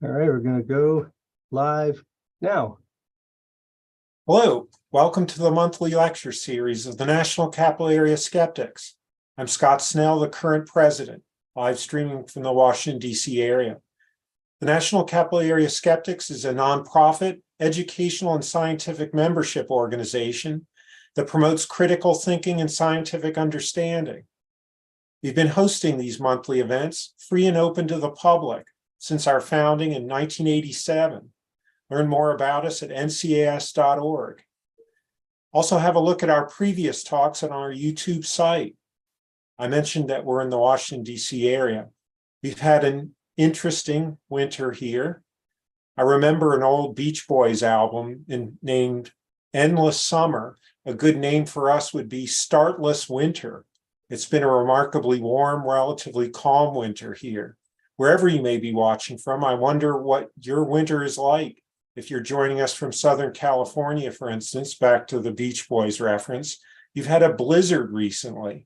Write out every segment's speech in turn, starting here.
All right, we're going to go live now. Hello, welcome to the monthly lecture series of the National Capital Area Skeptics. I'm Scott Snell, the current president, live streaming from the Washington, D.C. area. The National Capital Area Skeptics is a nonprofit, educational, and scientific membership organization that promotes critical thinking and scientific understanding. We've been hosting these monthly events free and open to the public since our founding in 1987. Learn more about us at ncas.org. Also have a look at our previous talks on our YouTube site. I mentioned that we're in the Washington, D.C. area. We've had an interesting winter here. I remember an old Beach Boys album named Endless Summer. A good name for us would be Startless Winter. It's been a remarkably warm, relatively calm winter here. Wherever you may be watching from, I wonder what your winter is like. If you're joining us from Southern California, for instance, back to the Beach Boys reference, you've had a blizzard recently.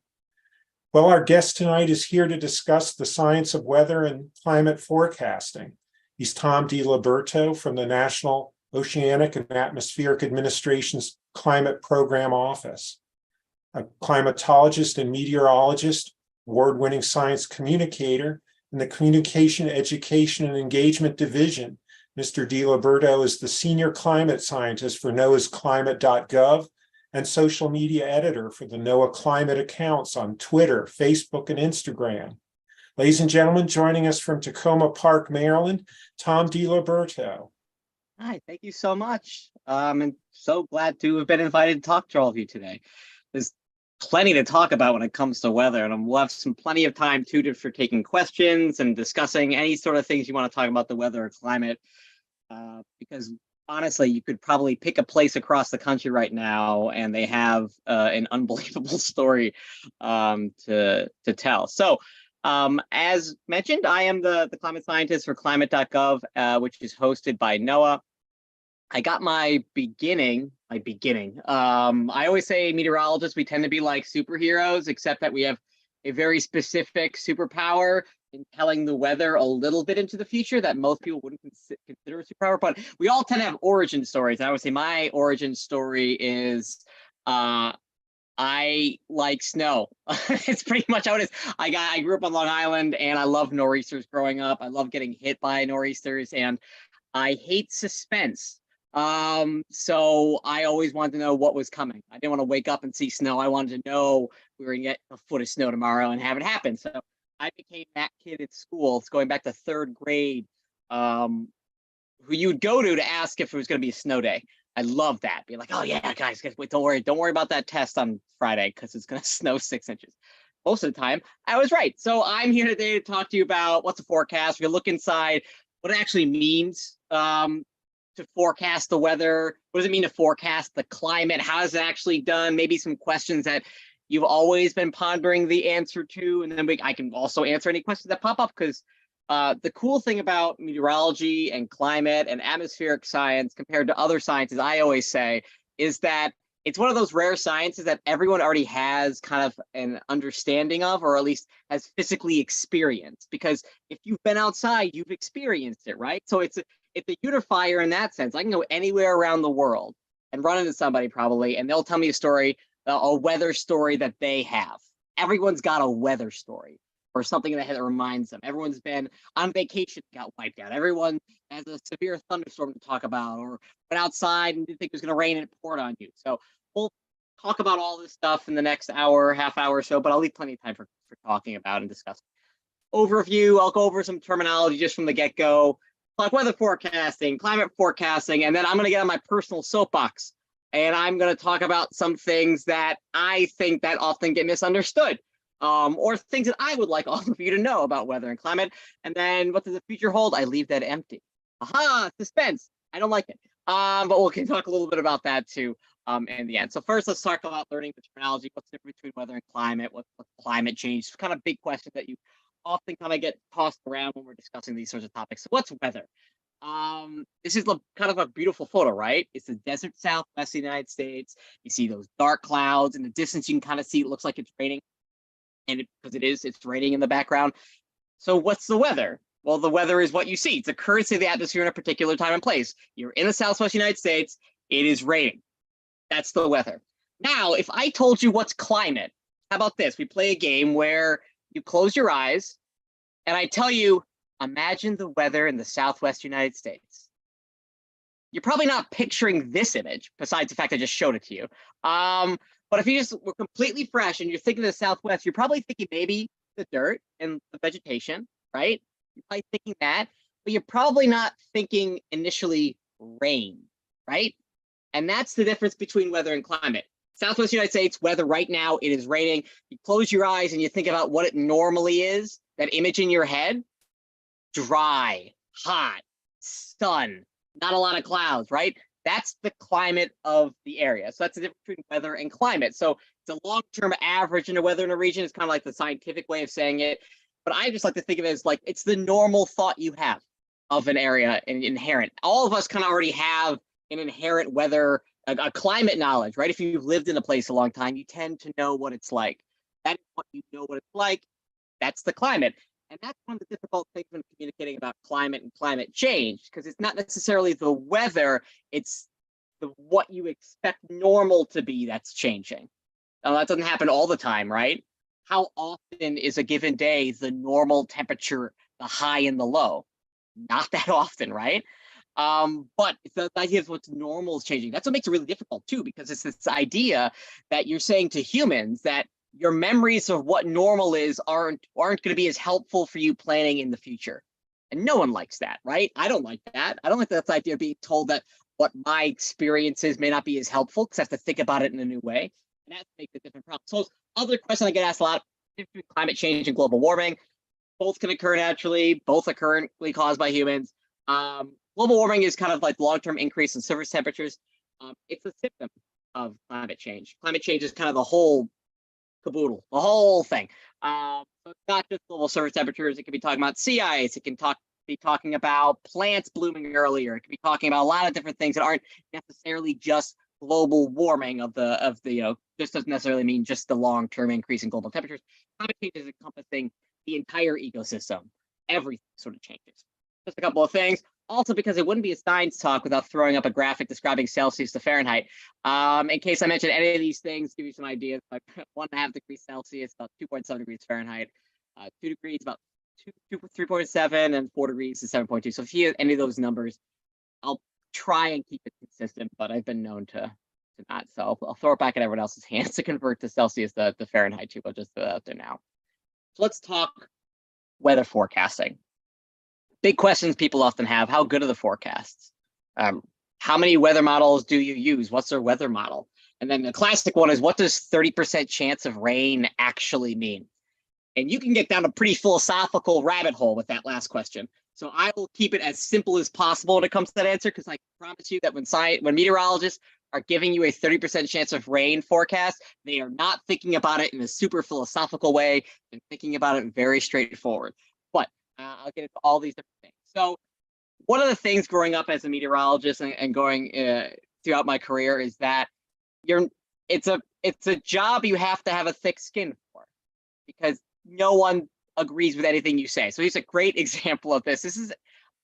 Well, our guest tonight is here to discuss the science of weather and climate forecasting. He's Tom Liberto from the National Oceanic and Atmospheric Administration's Climate Program Office. A climatologist and meteorologist, award-winning science communicator in the Communication, Education, and Engagement Division. Mr. Liberto is the senior climate scientist for NOAA's climate.gov and social media editor for the NOAA climate accounts on Twitter, Facebook, and Instagram. Ladies and gentlemen, joining us from Tacoma Park, Maryland, Tom Liberto. Hi, thank you so much. I'm so glad to have been invited to talk to all of you today. There's plenty to talk about when it comes to weather, and we'll have plenty of time too for taking questions and discussing any sort of things you want to talk about the weather or climate. Because honestly, you could probably pick a place across the country right now, and they have an unbelievable story to tell. So, as mentioned, I am the climate scientist for climate.gov, which is hosted by NOAA. I got my beginning. I always say meteorologists, we tend to be like superheroes, except that we have a very specific superpower in telling the weather a little bit into the future that most people wouldn't consider a superpower. But we all tend to have origin stories. I would say my origin story is I like snow. It's pretty much how it is. I grew up on Long Island, and I love nor'easters growing up. I love getting hit by nor'easters, and I hate suspense. So I always wanted to know what was coming. I didn't want to wake up and see snow. I wanted to know we were gonna get a foot of snow tomorrow and have it happen. So I became that kid at school. It's going back to third grade, who you would go to ask if it was going to be a snow day. I love that. Be like, oh yeah, guys, wait, don't worry about that test on Friday because it's going to snow 6 inches. Most of the time, I was right. So I'm here today to talk to you about what's a forecast. We're going to look inside what it actually means to forecast the weather. What does it mean to forecast the climate? How is it actually done? Maybe some questions that you've always been pondering the answer to. And then I can also answer any questions that pop up, because the cool thing about meteorology and climate and atmospheric science compared to other sciences, I always say, is that it's one of those rare sciences that everyone already has kind of an understanding of, or at least has physically experienced. Because if you've been outside, you've experienced it, right? So it's a unifier in that sense. I can go anywhere around the world and run into somebody probably, and they'll tell me a story, a weather story that they have. Everyone's got a weather story or something that reminds them. Everyone's been on vacation, got wiped out. Everyone has a severe thunderstorm to talk about, or went outside and didn't think it was going to rain and it poured on you. So we'll talk about all this stuff in the next hour, half hour or so, but I'll leave plenty of time for talking about and discussing. Overview, I'll go over some terminology just from the get-go, like weather forecasting, climate forecasting, and then I'm going to get on my personal soapbox, and I'm going to talk about some things that I think that often get misunderstood, or things that I would like all of you to know about weather and climate. And then what does the future hold? I leave that empty. Aha, suspense. I don't like it. But we can talk a little bit about that too in the end. So first, let's talk about learning the terminology. What's the difference between weather and climate? What's climate change? It's kind of big question that you often kind of get tossed around when we're discussing these sorts of topics. So what's weather? This is kind of a beautiful photo, right? It's the desert southwest of the United States. You see those dark clouds in the distance. You can kind of see it looks like it's raining, and because it's raining in the background. So what's the weather? Well, the weather is what you see. It's the currency of the atmosphere in a particular time and place. You're in the Southwest United States. It is raining. That's the weather. Now, if I told you what's climate, how about this? We play a game where you close your eyes and I tell you, imagine the weather in the Southwest United States. You're probably not picturing this image, besides the fact I just showed it to you. But if you just were completely fresh and you're thinking of the Southwest, you're probably thinking maybe the dirt and the vegetation, right? You're probably thinking that, but you're probably not thinking initially rain, right? And that's the difference between weather and climate. Southwest United States weather right now, it is raining. You close your eyes and you think about what it normally is, that image in your head, dry, hot, sun, not a lot of clouds, right? That's the climate of the area. So that's the difference between weather and climate. So it's a long-term average in the weather in a region. It's kind of like the scientific way of saying it. But I just like to think of it as like, it's the normal thought you have of an area and inherent. All of us kind of already have an inherent weather, a climate knowledge, right? If you've lived in a place a long time, you tend to know what it's like. That's what you know what it's like. That's the climate. And that's one of the difficult things when communicating about climate and climate change, because it's not necessarily the weather, it's what you expect normal to be that's changing. Now, that doesn't happen all the time, right? How often is a given day the normal temperature, the high and the low? Not that often, right? But it's the idea of what's normal is changing. That's what makes it really difficult too, because it's this idea that you're saying to humans that your memories of what normal is aren't going to be as helpful for you planning in the future. And no one likes that, right? I don't like that. I don't like that idea of being told that what my experiences may not be as helpful because I have to think about it in a new way. And that makes a different problem. So other question I get asked a lot, climate change and global warming, both can occur naturally, both are currently caused by humans. Global warming is kind of like long-term increase in surface temperatures. It's a symptom of climate change. Climate change is kind of the whole caboodle, the whole thing. So it's not just global surface temperatures. It can be talking about sea ice. It can be talking about plants blooming earlier. It can be talking about a lot of different things that aren't necessarily just global warming of the just doesn't necessarily mean just the long-term increase in global temperatures. Climate change is encompassing the entire ecosystem. Everything sort of changes. Just a couple of things. Also, because it wouldn't be a science talk without throwing up a graphic describing Celsius to Fahrenheit. In case I mentioned any of these things, give you some ideas. Like 1.5 degrees Celsius, about 2.7 degrees Fahrenheit. 2 degrees, about 3.7, and 4 degrees is 7.2. So if you have any of those numbers, I'll try and keep it consistent, but I've been known to not. So I'll throw it back at everyone else's hands to convert to Celsius to Fahrenheit too, but just throw it out there now. So let's talk weather forecasting. Big questions people often have: how good are the forecasts? How many weather models do you use? What's their weather model? And then the classic one is, what does 30% chance of rain actually mean? And you can get down a pretty philosophical rabbit hole with that last question. So I will keep it as simple as possible when it comes to that answer, because I promise you that when meteorologists are giving you a 30% chance of rain forecast, they are not thinking about it in a super philosophical way. They're thinking about it very straightforward. But I'll get into all these different things. So one of the things growing up as a meteorologist and going throughout my career is that it's a job you have to have a thick skin for, because no one agrees with anything you say. So here's a great example of this. This is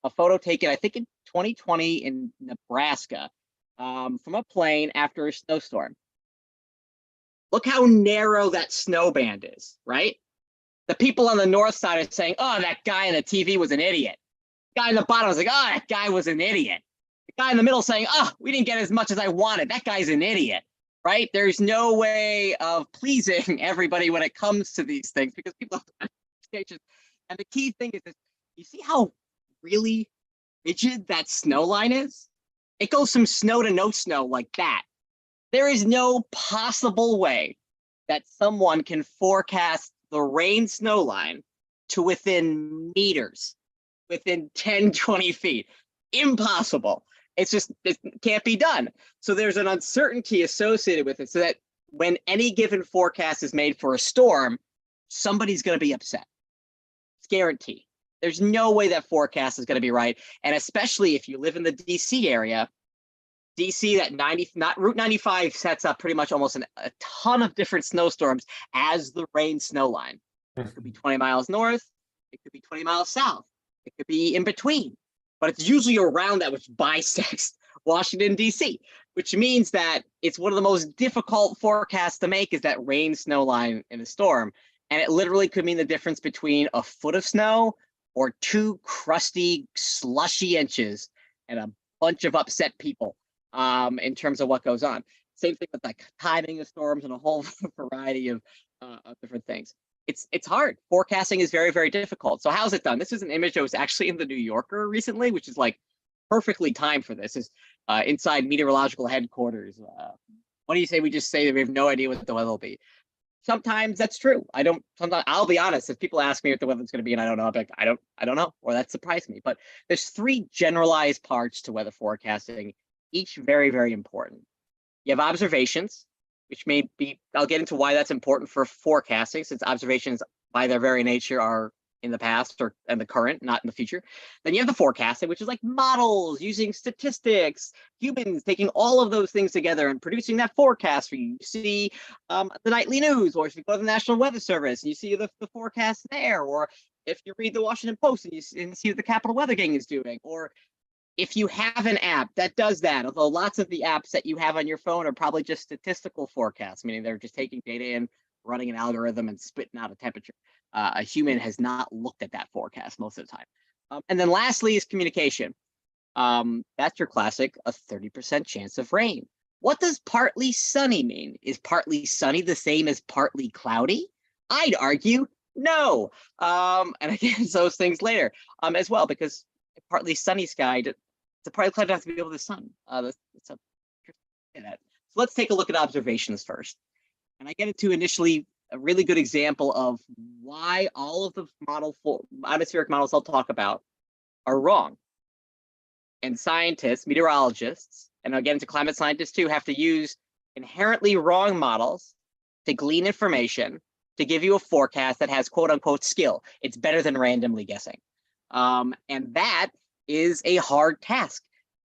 a photo taken, I think, in 2020 in Nebraska from a plane after a snowstorm. Look how narrow that snow band is, right? The people on the north side are saying, oh, that guy on the TV was an idiot. The guy in the bottom was like, oh, that guy was an idiot. The guy in the middle saying, oh, we didn't get as much as I wanted. That guy's an idiot, right? There's no way of pleasing everybody when it comes to these things, because people have expectations. And the key thing is this: you see how really rigid that snow line is? It goes from snow to no snow like that. There is no possible way that someone can forecast the rain snow line to within meters, within 10, 20 feet. Impossible. It can't be done. So there's an uncertainty associated with it, so that when any given forecast is made for a storm, somebody's going to be upset. It's guaranteed. There's no way that forecast is going to be right. And especially if you live in the DC area, DC, Route 95 sets up pretty much almost a ton of different snowstorms as the rain snow line. It could be 20 miles north. It could be 20 miles south. It could be in between, but it's usually around that, which bisects Washington, D.C., which means that it's one of the most difficult forecasts to make, is that rain snow line in a storm. And it literally could mean the difference between a foot of snow or 2 crusty, slushy inches and a bunch of upset people in terms of what goes on. Same thing with like timing of storms and a whole variety of different things. It's hard. Forecasting is very, very difficult. So how's it done? This is an image that was actually in the New Yorker recently, which is like perfectly timed for this. Is inside meteorological headquarters. What do you say we just say that we have no idea what the weather will be? Sometimes that's true. Sometimes I'll be honest. If people ask me what the weather's going to be and I don't know, I'll be like, I don't know, or that surprised me. But there's 3 generalized parts to weather forecasting, each very, very important. You have observations, which may be, I'll get into why that's important for forecasting, since observations by their very nature are in the past and the current, not in the future. Then you have the forecasting, which is like models using statistics, humans taking all of those things together and producing that forecast for you. You see the nightly news, or if you go to the National Weather Service and you see the forecast there, or if you read the Washington Post and you see what the Capital Weather Gang is doing, or if you have an app that does that, although lots of the apps that you have on your phone are probably just statistical forecasts, meaning they're just taking data in, running an algorithm and spitting out a temperature. A human has not looked at that forecast most of the time. And then lastly is communication. That's your classic, a 30% chance of rain. What does partly sunny mean? Is partly sunny the same as partly cloudy? I'd argue no. And again, those things later as well, because partly sunny sky, it's a partly cloud doesn't have to be able to sun. So let's take a look at observations first. And I get into initially a really good example of why all of the atmospheric models I'll talk about are wrong. And scientists, meteorologists, and I'll get into climate scientists too, have to use inherently wrong models to glean information to give you a forecast that has quote unquote skill. It's better than randomly guessing. And that is a hard task.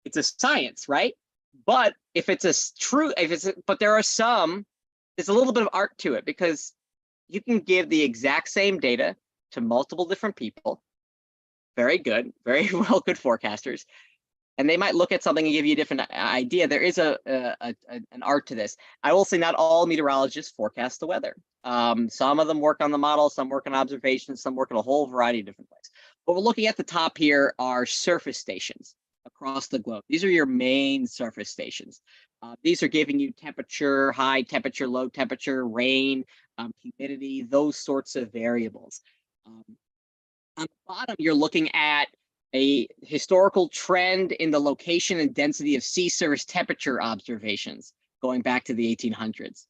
It's a science, right? But if it's but there are some, there's a little bit of art to it, because you can give the exact same data to multiple different people. Very good, very well, good forecasters. And they might look at something and give you a different idea. There is an art to this. I will say not all meteorologists forecast the weather. Some of them work on the model, some work on observations, some work in a whole variety of different ways. What we're looking at the top here are surface stations across the globe. These are your main surface stations. These are giving you temperature, high temperature, low temperature, rain, humidity, those sorts of variables. On the bottom, you're looking at a historical trend in the location and density of sea surface temperature observations going back to the 1800s.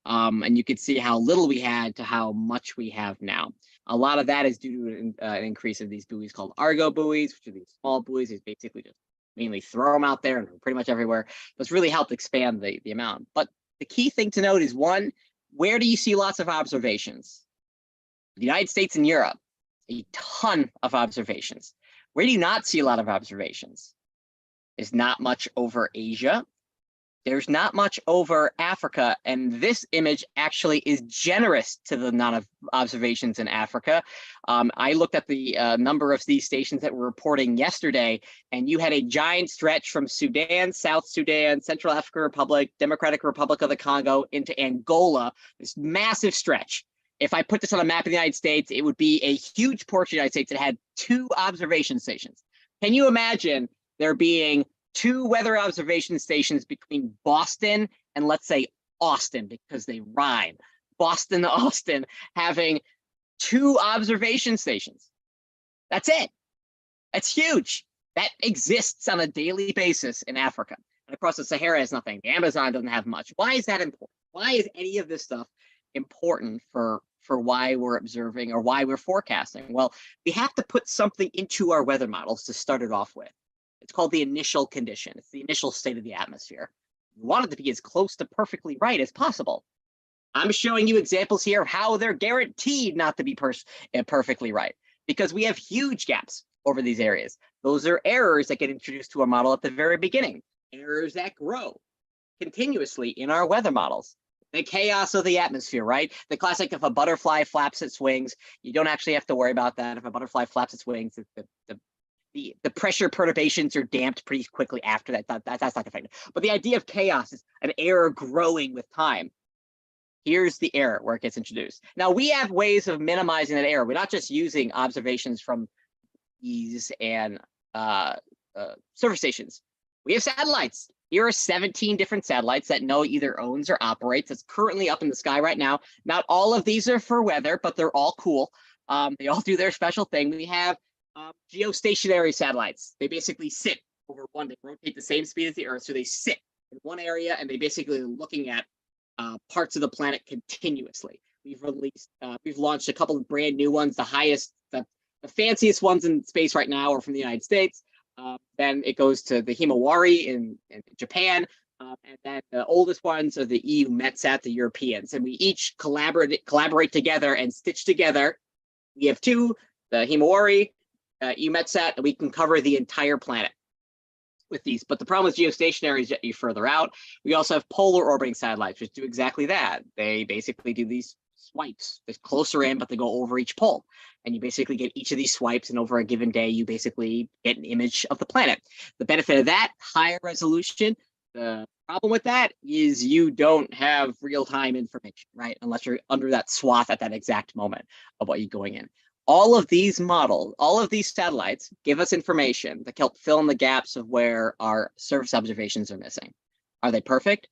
And you can see how little we had to how much we have now. A lot of that is due to an increase of these buoys called Argo buoys, which are these small buoys. These basically just mainly throw them out there and pretty much everywhere. But it's really helped expand the amount. But the key thing to note is, one, where do you see lots of observations? The United States and Europe, a ton of observations. Where do you not see a lot of observations? There's not much over Asia. There's not much over Africa, and this image actually is generous to the amount of observations in Africa. I looked at the number of these stations that were reporting yesterday, and you had a giant stretch from Sudan, South Sudan, Central African Republic, Democratic Republic of the Congo into Angola, this massive stretch. If I put this on a map of the United States, it would be a huge portion of the United States that had 2 observation stations. Can you imagine there being 2 weather observation stations between Boston and, let's say, Austin, because they rhyme? Boston to Austin having 2 observation stations. That's it. That's huge. That exists on a daily basis in Africa. And across the Sahara has nothing. The Amazon doesn't have much. Why is that important? Why is any of this stuff important for why we're observing or why we're forecasting? Well, we have to put something into our weather models to start it off with. It's called the initial condition. It's the initial state of the atmosphere. We want it to be as close to perfectly right as possible. I'm showing you examples here of how they're guaranteed not to be perfectly right, because we have huge gaps over these areas. Those are errors that get introduced to our model at the very beginning, errors that grow continuously in our weather models. the chaos of the atmosphere, right? The classic, if a butterfly flaps its wings, you don't actually have to worry about that. If a butterfly flaps its wings, the pressure perturbations are damped pretty quickly after that. That's not effective. But the idea of chaos is an error growing with time. Here's the error where it gets introduced. Now, we have ways of minimizing that error. We're not just using observations from these and surface stations. We have satellites. Here are 17 different satellites that NOAA either owns or operates. That's currently up in the sky right now. Not all of these are for weather, but they're all cool. They all do their special thing. We have geostationary satellites. They basically sit over one. They rotate the same speed as the Earth, so they sit in one area, and they basically are looking at parts of the planet continuously. We've launched a couple of brand new ones. The highest, the fanciest ones in space right now are from the United States. Then it goes to the Himawari in Japan, and then the oldest ones are the EU Metsat, the Europeans, and we each collaborate together and stitch together. We have two, the Himawari, EU Metsat, and we can cover the entire planet with these. But the problem with geostationary is that you're further out. We also have polar orbiting satellites, which do exactly that. They basically do these swipes. They're closer in, but they go over each pole. And you basically get each of these swipes, and over a given day, you basically get an image of the planet. The benefit of that, higher resolution. The problem with that is you don't have real-time information, right? Unless you're under that swath at that exact moment of what you're going in. All of these models, all of these satellites give us information that help fill in the gaps of where our surface observations are missing. Are they perfect?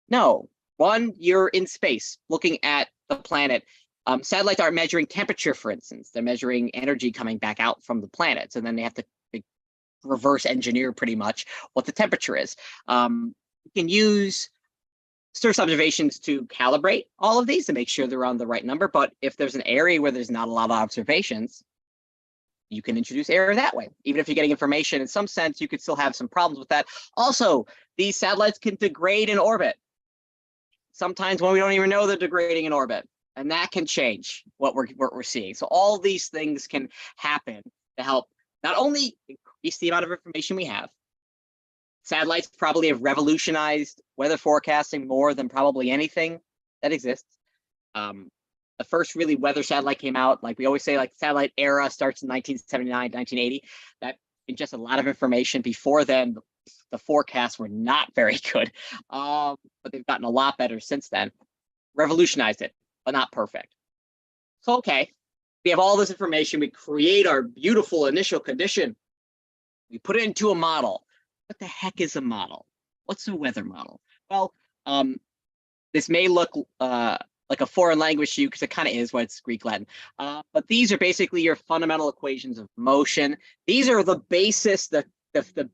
No. One, you're in space looking at the planet. Satellites aren't measuring temperature, for instance. They're measuring energy coming back out from the planets, and then they have to reverse engineer pretty much what the temperature is. You can use surface observations to calibrate all of these to make sure they're on the right number. But if there's an area where there's not a lot of observations, you can introduce error that way. Even if you're getting information in some sense, you could still have some problems with that. Also, these satellites can degrade in orbit. Sometimes when we don't even know they're degrading in orbit, and that can change what we're seeing. So all these things can happen to help not only increase the amount of information we have. Satellites probably have revolutionized weather forecasting more than probably anything that exists. The first really weather satellite came out, like we always say, like satellite era starts in 1979, 1980. That ingests a lot of information. Before then, the forecasts were not very good, but they've gotten a lot better since then. Revolutionized it, but not perfect. So, okay, we have all this information. We create our beautiful initial condition. We put it into a model. What the heck is a model? What's a weather model? Well, this may look like a foreign language to you because it kind of is what it's Greek Latin. But these are basically your fundamental equations of motion. These are the basis, the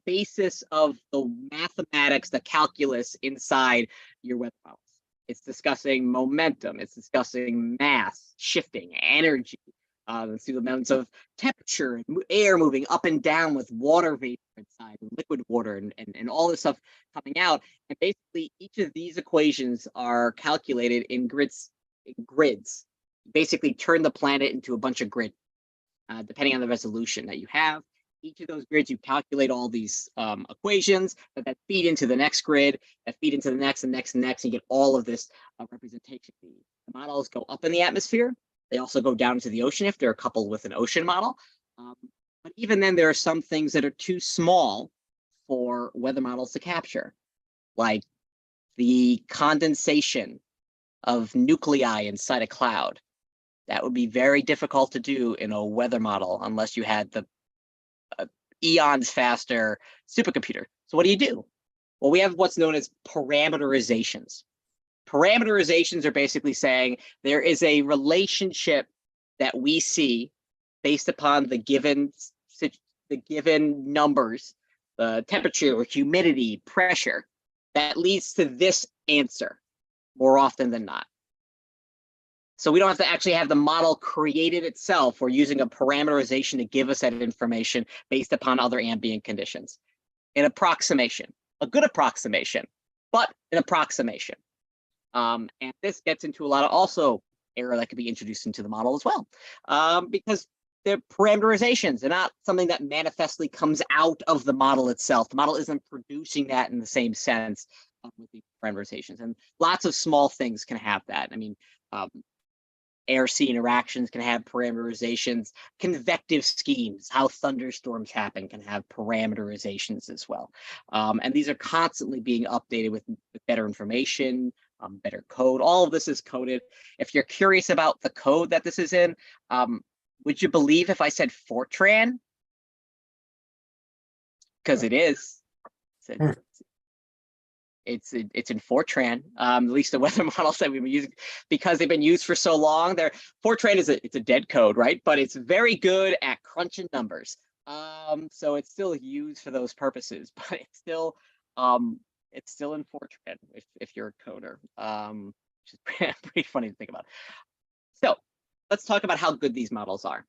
basis of the mathematics, the calculus inside your weather models. It's discussing momentum. It's discussing mass, shifting, energy, through the amounts of temperature, and air moving up and down with water vapor inside, liquid water, and all this stuff coming out. And basically, each of these equations are calculated in grids. Basically, turn the planet into a bunch of grids, depending on the resolution that you have. Each of those grids, you calculate all these equations that feed into the next grid, that feed into the next and next and next, and you get all of this representation. The models go up in the atmosphere. They also go down to the ocean if they're coupled with an ocean model. But even then, there are some things that are too small for weather models to capture, like the condensation of nuclei inside a cloud. That would be very difficult to do in a weather model unless you had the eons faster supercomputer. So what do? Well, we have what's known as parameterizations. Parameterizations are basically saying there is a relationship that we see based upon the given numbers, the temperature or humidity, pressure, that leads to this answer more often than not. So we don't have to actually have the model created itself. We're using a parameterization to give us that information based upon other ambient conditions. An approximation, a good approximation, but an approximation. And this gets into a lot of also error that could be introduced into the model as well, because they're parameterizations. They're not something that manifestly comes out of the model itself. The model isn't producing that in the same sense with these parameterizations. And lots of small things can have that. I mean, air-sea interactions can have parameterizations. Convective schemes, how thunderstorms happen, can have parameterizations as well. And these are constantly being updated with better information, better code. All of this is coded. If you're curious about the code that this is in, would you believe if I said Fortran? Because it is. It's in Fortran. At least the weather models that we've been using, because they've been used for so long. Fortran is it's a dead code, right? But it's very good at crunching numbers. So it's still used for those purposes, but it's still in Fortran if you're a coder, which is pretty funny to think about. So let's talk about how good these models are,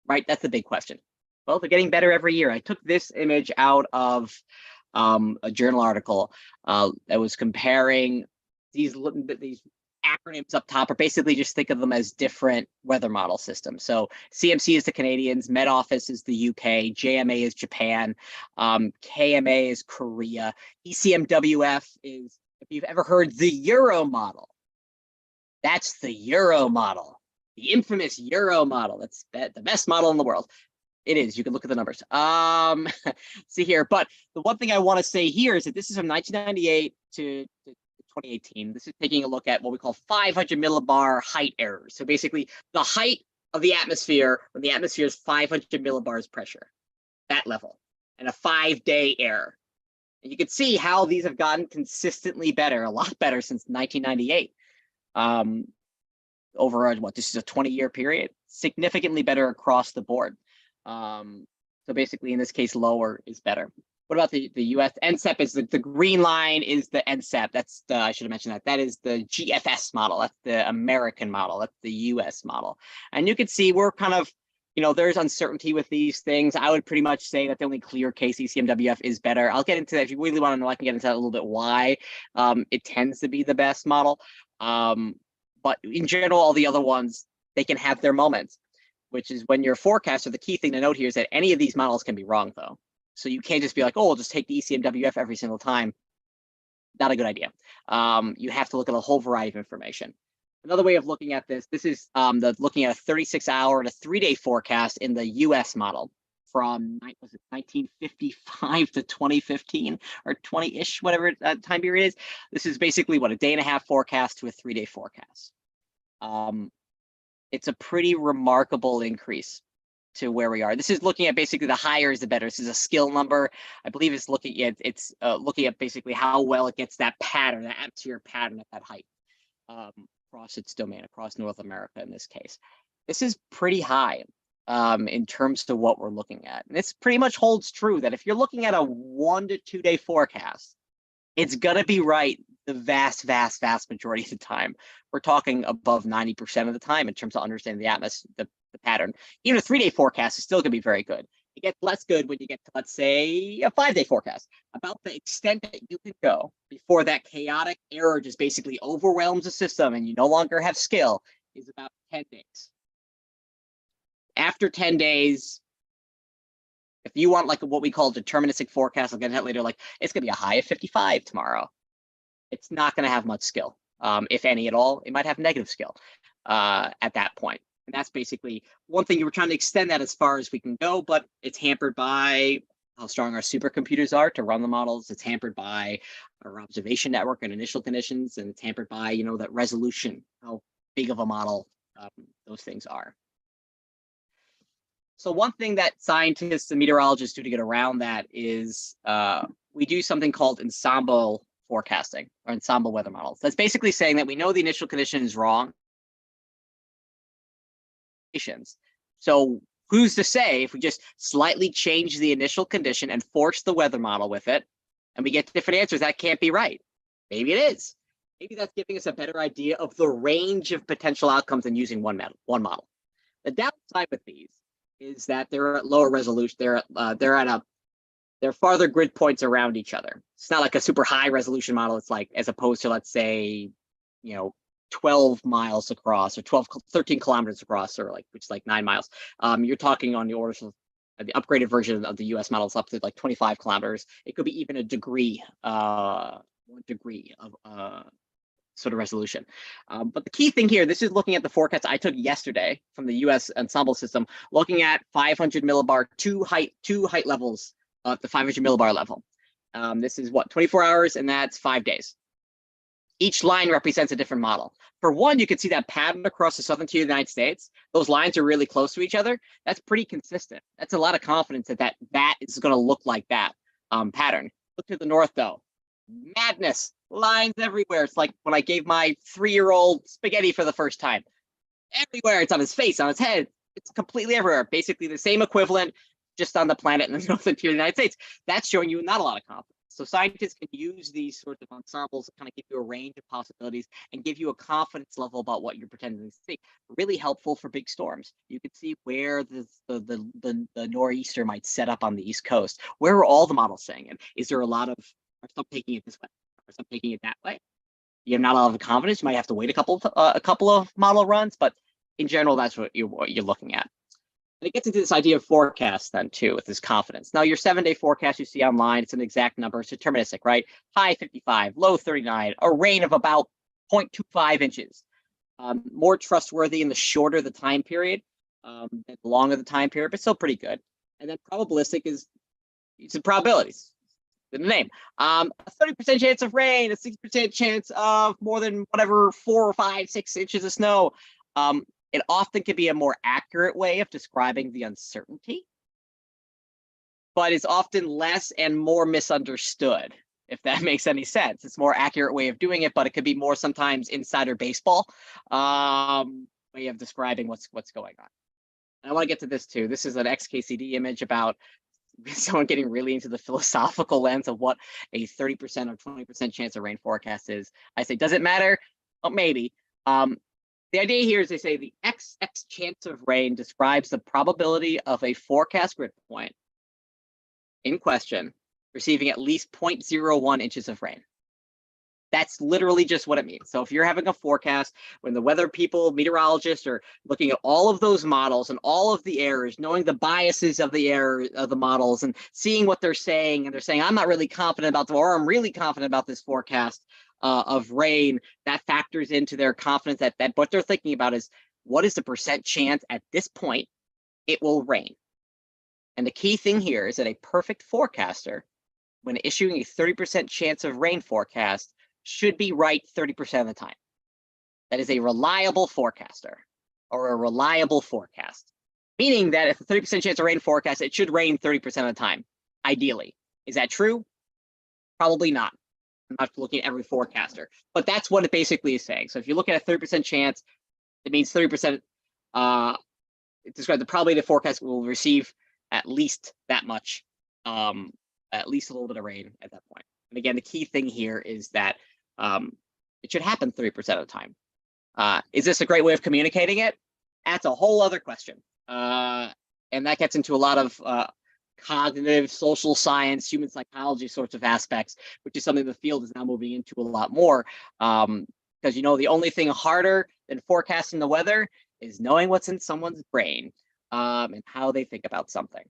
right? That's the big question. Well, they're getting better every year. I took this image out of a journal article that was comparing these acronyms up top, or basically just think of them as different weather model systems. So CMC is the Canadians, Met Office is the UK, JMA is Japan, KMA is Korea, ECMWF is, if you've ever heard the Euro model, that's the Euro model, the infamous Euro model. That's the best model in the world. It is. You can look at the numbers. See here. But the one thing I want to say here is that this is from 1998 to 2018. This is taking a look at what we call 500 millibar height errors. So basically, the height of the atmosphere when the atmosphere is 500 millibars pressure, that level, and a 5-day error. And you can see how these have gotten consistently better, a lot better since 1998. Over what, this is a 20-year period, significantly better across the board. So basically, in this case, lower is better. What about the US? NCEP is the green line is the NCEP. That's the, I should have mentioned that. That is the GFS model. That's the American model. That's the US model. And you can see we're kind of, there's uncertainty with these things. I would pretty much say that the only clear case ECMWF is better. I'll get into that. If you really want to know, I can get into that a little bit why it tends to be the best model. But in general, all the other ones, they can have their moments, which is when you're a forecaster. The key thing to note here is that any of these models can be wrong, though. So you can't just be like, oh, we'll just take the ECMWF every single time. Not a good idea. You have to look at a whole variety of information. Another way of looking at this is looking at a 36-hour to 3-day forecast in the US model from 1955 to 2015 or 20-ish, whatever time period is. This is basically what, a day and a half forecast to a 3-day forecast. It's a pretty remarkable increase to where we are. This is looking at basically the higher is the better. This is a skill number. I believe it's looking at basically how well it gets that pattern, that atmosphere pattern at that height across its domain, across North America in this case. This is pretty high in terms of what we're looking at. And this pretty much holds true that if you're looking at a 1 to 2 day forecast, it's going to be right the vast majority of the time. We're talking above 90% of the time in terms of understanding the atmosphere, the pattern. Even a 3-day forecast is still going to be very good. It gets less good when you get to, let's say, a 5-day forecast. About the extent that you can go before that chaotic error just basically overwhelms the system and you no longer have skill is about 10 days. After 10 days, if you want like what we call deterministic forecast, I'll get into that later, like it's going to be a high of 55 tomorrow. It's not going to have much skill, if any at all. It might have negative skill at that point. And that's basically one thing. You were trying to extend that as far as we can go, but it's hampered by how strong our supercomputers are to run the models. It's hampered by our observation network and initial conditions, and it's hampered by, that resolution, how big of a model those things are. So one thing that scientists and meteorologists do to get around that is we do something called ensemble forecasting or ensemble weather models. That's basically saying that we know the initial condition is wrong. So who's to say if we just slightly change the initial condition and force the weather model with it, and we get different answers, that can't be right. Maybe it is. Maybe that's giving us a better idea of the range of potential outcomes than using one model. The downside with these is that they're at lower resolution. They're farther grid points around each other. It's not like a super high resolution model. It's like, as opposed to, let's say, 12 miles across or 13 kilometers across, or which is like 9 miles. You're talking on the orders of the upgraded version of the US models up to like 25 kilometers. It could be even a degree more degree of sort of resolution. But the key thing here, this is looking at the forecast I took yesterday from the US Ensemble system, looking at 500 millibar, two height levels at the 500 millibar level. This is what, 24 hours, and that's 5 days. Each line represents a different model. For one, you can see that pattern across the southern tier of the United States. Those lines are really close to each other. That's pretty consistent. That's a lot of confidence that that is going to look like that pattern. Look to the north, though. Madness. Lines everywhere. It's like when I gave my 3-year-old spaghetti for the first time. Everywhere. It's on his face, on his head. It's completely everywhere. Basically the same equivalent, just on the planet in the northern tier of the United States. That's showing you not a lot of confidence. So scientists can use these sorts of ensembles to kind of give you a range of possibilities and give you a confidence level about what you're pretending to see. Really helpful for big storms. You can see where the nor'easter might set up on the East Coast. Where are all the models saying it? Is there a lot of, are some taking it this way? Are some taking it that way? You have not a lot of confidence. You might have to wait a couple of model runs, but in general, that's what you're looking at. And it gets into this idea of forecast then too, with this confidence. Now your 7-day forecast you see online, it's an exact number, it's deterministic, right? High 55, low 39, a rain of about 0.25 inches. More trustworthy in the shorter the time period, than the longer the time period, but still pretty good. And then probabilistic is it's probabilities. In the name, a 30% chance of rain, a 60% chance of more than whatever 4 or 5, 6 inches of snow. It often can be a more accurate way of describing the uncertainty, but it's often less and more misunderstood, if that makes any sense. It's a more accurate way of doing it, but it could be more sometimes insider baseball way of describing what's going on. And I want to get to this too. This is an XKCD image about someone getting really into the philosophical lens of what a 30% or 20% chance of rain forecast is. I say, does it matter? Well, maybe. The idea here is they say the XX chance of rain describes the probability of a forecast grid point in question receiving at least 0.01 inches of rain. That's literally just what it means. So if you're having a forecast, when the weather people, meteorologists are looking at all of those models and all of the errors, knowing the biases of the error of the models and seeing what they're saying, and they're saying, I'm not really confident about the, or I'm really confident about this forecast of rain, that factors into their confidence that what they're thinking about is what is the percent chance at this point it will rain. And the key thing here is that a perfect forecaster, when issuing a 30% chance of rain forecast, should be right 30% of the time. That is a reliable forecaster or a reliable forecast, meaning that if a 30% chance of rain forecast, it should rain 30% of the time, ideally. Is that true? Probably not. I'm not looking at every forecaster, but that's what it basically is saying. So if you look at a 30% chance, it means 30%, it describes the probability the forecast will receive at least that much, at least a little bit of rain at that point. And again, the key thing here is that it should happen 30% of the time. Is this a great way of communicating it? That's a whole other question. And that gets into a lot of cognitive, social science, human psychology sorts of aspects, which is something the field is now moving into a lot more. Because, you know, the only thing harder than forecasting the weather is knowing what's in someone's brain and how they think about something.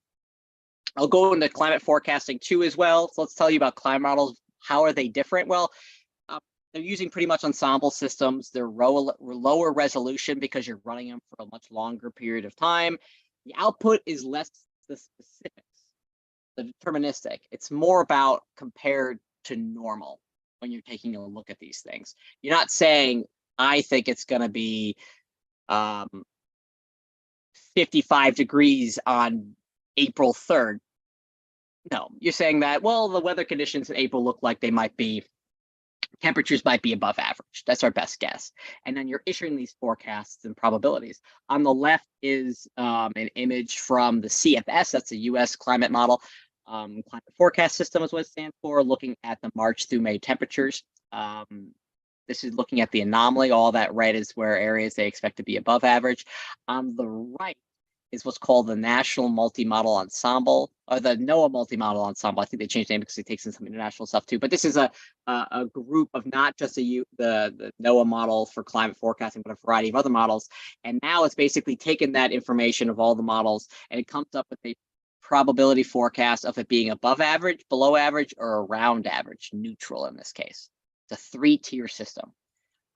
I'll go into climate forecasting too as well. So let's tell you about climate models. How are they different? Well, they're using pretty much ensemble systems. They're lower resolution because you're running them for a much longer period of time. The output is less the specifics, the deterministic. It's more about compared to normal when you're taking a look at these things. You're not saying, I think it's going to be 55 degrees on April 3rd. No, you're saying that, well, the weather conditions in April look like they might be, temperatures might be above average. That's our best guess. And then you're issuing these forecasts and probabilities. On the left is an image from the CFS, that's the US climate model. Climate forecast system is what it stands for, looking at the March through May temperatures. This is looking at the anomaly. All that red is where areas they expect to be above average. On the right is what's called the National Multi-Model Ensemble, or the NOAA Multi-Model Ensemble. I think they changed the name because it takes in some international stuff too. But this is a group of not just the NOAA model for climate forecasting, but a variety of other models. And now it's basically taken that information of all the models and it comes up with a probability forecast of it being above average, below average, or around average, neutral in this case. It's a 3-tier system.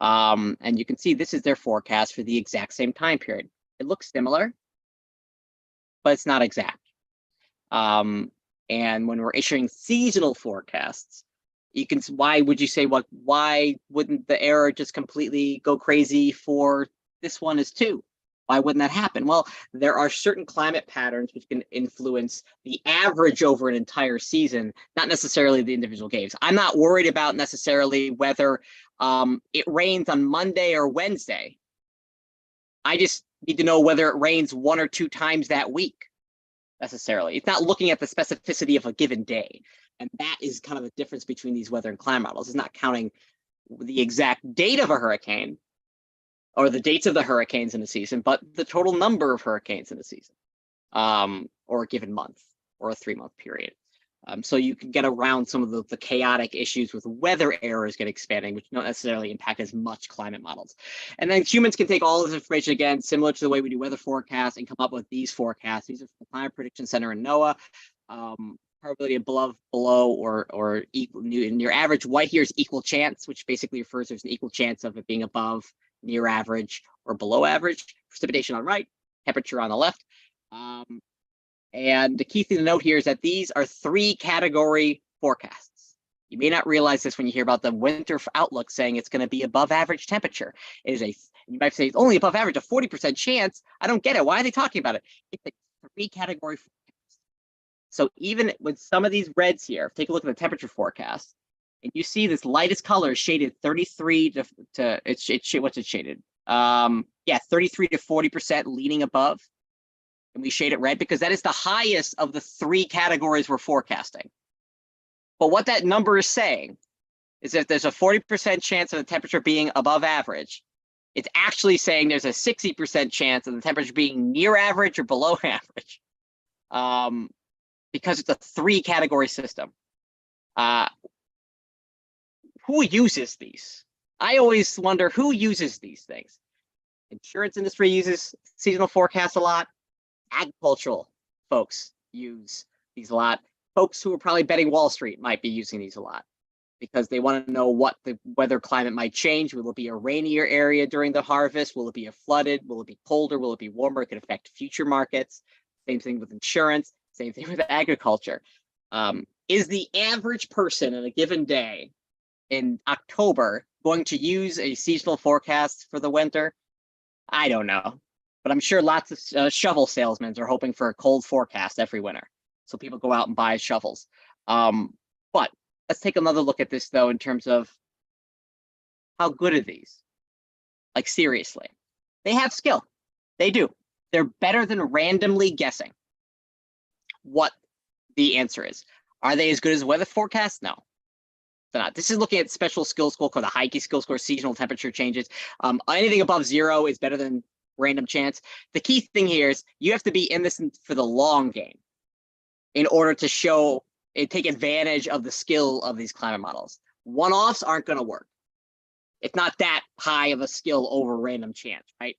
And you can see this is their forecast for the exact same time period. It looks similar, but it's not exact. And when we're issuing seasonal forecasts, you can, why would you say, why wouldn't the error just completely go crazy for this one as 2? Why wouldn't that happen? Well, there are certain climate patterns which can influence the average over an entire season, not necessarily the individual games. I'm not worried about necessarily whether it rains on Monday or Wednesday. I just need to know whether it rains 1 or 2 times that week, necessarily. It's not looking at the specificity of a given day. And that is kind of the difference between these weather and climate models. It's not counting the exact date of a hurricane, or the dates of the hurricanes in a season, but the total number of hurricanes in a season, or a given month, or a 3-month period. So you can get around some of the chaotic issues with weather errors get expanding, which don't necessarily impact as much climate models. And then humans can take all this information, again, similar to the way we do weather forecasts, and come up with these forecasts. These are from the Climate Prediction Center in NOAA. Probability of below or equal, near average. White here is equal chance, which basically refers to there's an equal chance of it being above, near average, or below average. Precipitation on right, temperature on the left. And the key thing to note here is that these are 3-category forecasts. You may not realize this when you hear about the winter outlook saying it's going to be above average temperature. It is you might say it's only above average, a 40% chance. I don't get it. Why are they talking about it? It's a 3-category forecast. So even with some of these reds here, take a look at the temperature forecast, and you see this lightest color is shaded 33 to what's it shaded? 33 to 40% leaning above. And we shade it red because that is the highest of the 3 categories we're forecasting. But what that number is saying is if there's a 40% chance of the temperature being above average, it's actually saying there's a 60% chance of the temperature being near average or below average. Because it's a 3-category system. Who uses these? I always wonder who uses these things. Insurance industry uses seasonal forecasts a lot. Agricultural folks use these a lot. Folks who are probably betting Wall Street might be using these a lot because they want to know what the weather climate might change. Will it be a rainier area during the harvest? Will it be a flooded? Will it be colder? Will it be warmer? It could affect future markets. Same thing with insurance. Same thing with agriculture. Is the average person in a given day in October going to use a seasonal forecast for the winter? I don't know, but I'm sure lots of shovel salesmen are hoping for a cold forecast every winter. So people go out and buy shovels. But let's take another look at this, though, in terms of how good are these? Like, seriously, they have skill. They do. They're better than randomly guessing what the answer is. Are they as good as weather forecasts? No, they're not. This is looking at special skill score called the Heike skill score, seasonal temperature changes. Anything above 0 is better than random chance. The key thing here is you have to be in this for the long game in order to show and take advantage of the skill of these climate models. One-offs aren't going to work. It's not that high of a skill over random chance, right?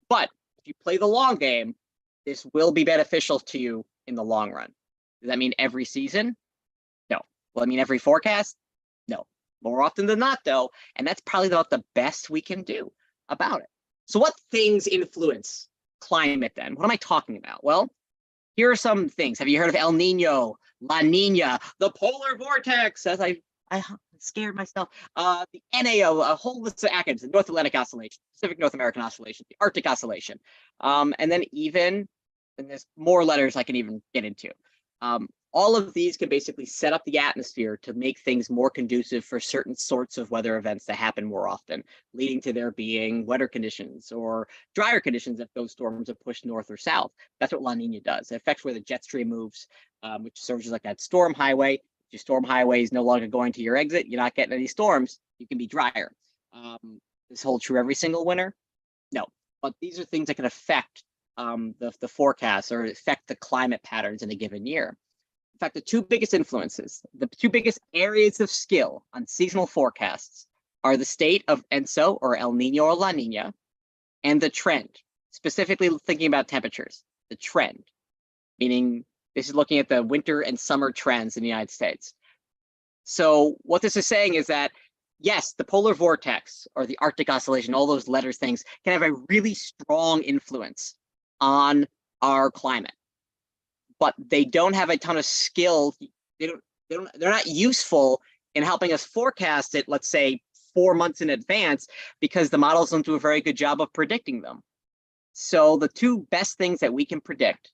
But if you play the long game, this will be beneficial to you in the long run. Does that mean every season? No. Will it mean every forecast? No. More often than not, though, and that's probably about the best we can do about it. So what things influence climate then? What am I talking about? Well, here are some things. Have you heard of El Nino, La Nina, the polar vortex? As I scared myself. The NAO, a whole list of acronyms, the North Atlantic Oscillation, Pacific North American Oscillation, the Arctic Oscillation. And then even, and there's more letters I can even get into. All of these can basically set up the atmosphere to make things more conducive for certain sorts of weather events that happen more often, leading to there being wetter conditions or drier conditions if those storms are pushed north or south. That's what La Nina does. It affects where the jet stream moves, which serves as like that storm highway. If your storm highway is no longer going to your exit, you're not getting any storms, you can be drier. This holds true every single winter? No, but these are things that can affect the forecast or affect the climate patterns in a given year. In fact, the 2 biggest influences, the 2 biggest areas of skill on seasonal forecasts are the state of ENSO or El Nino or La Nina and the trend, specifically thinking about temperatures, the trend, meaning This is looking at the winter and summer trends in the United States. So what this is saying is that, yes, the polar vortex or the Arctic oscillation, all those letters things can have a really strong influence on our climate, but they don't have a ton of skill. They're not useful in helping us forecast it, let's say 4 months in advance, because the models don't do a very good job of predicting them. So the two best things that we can predict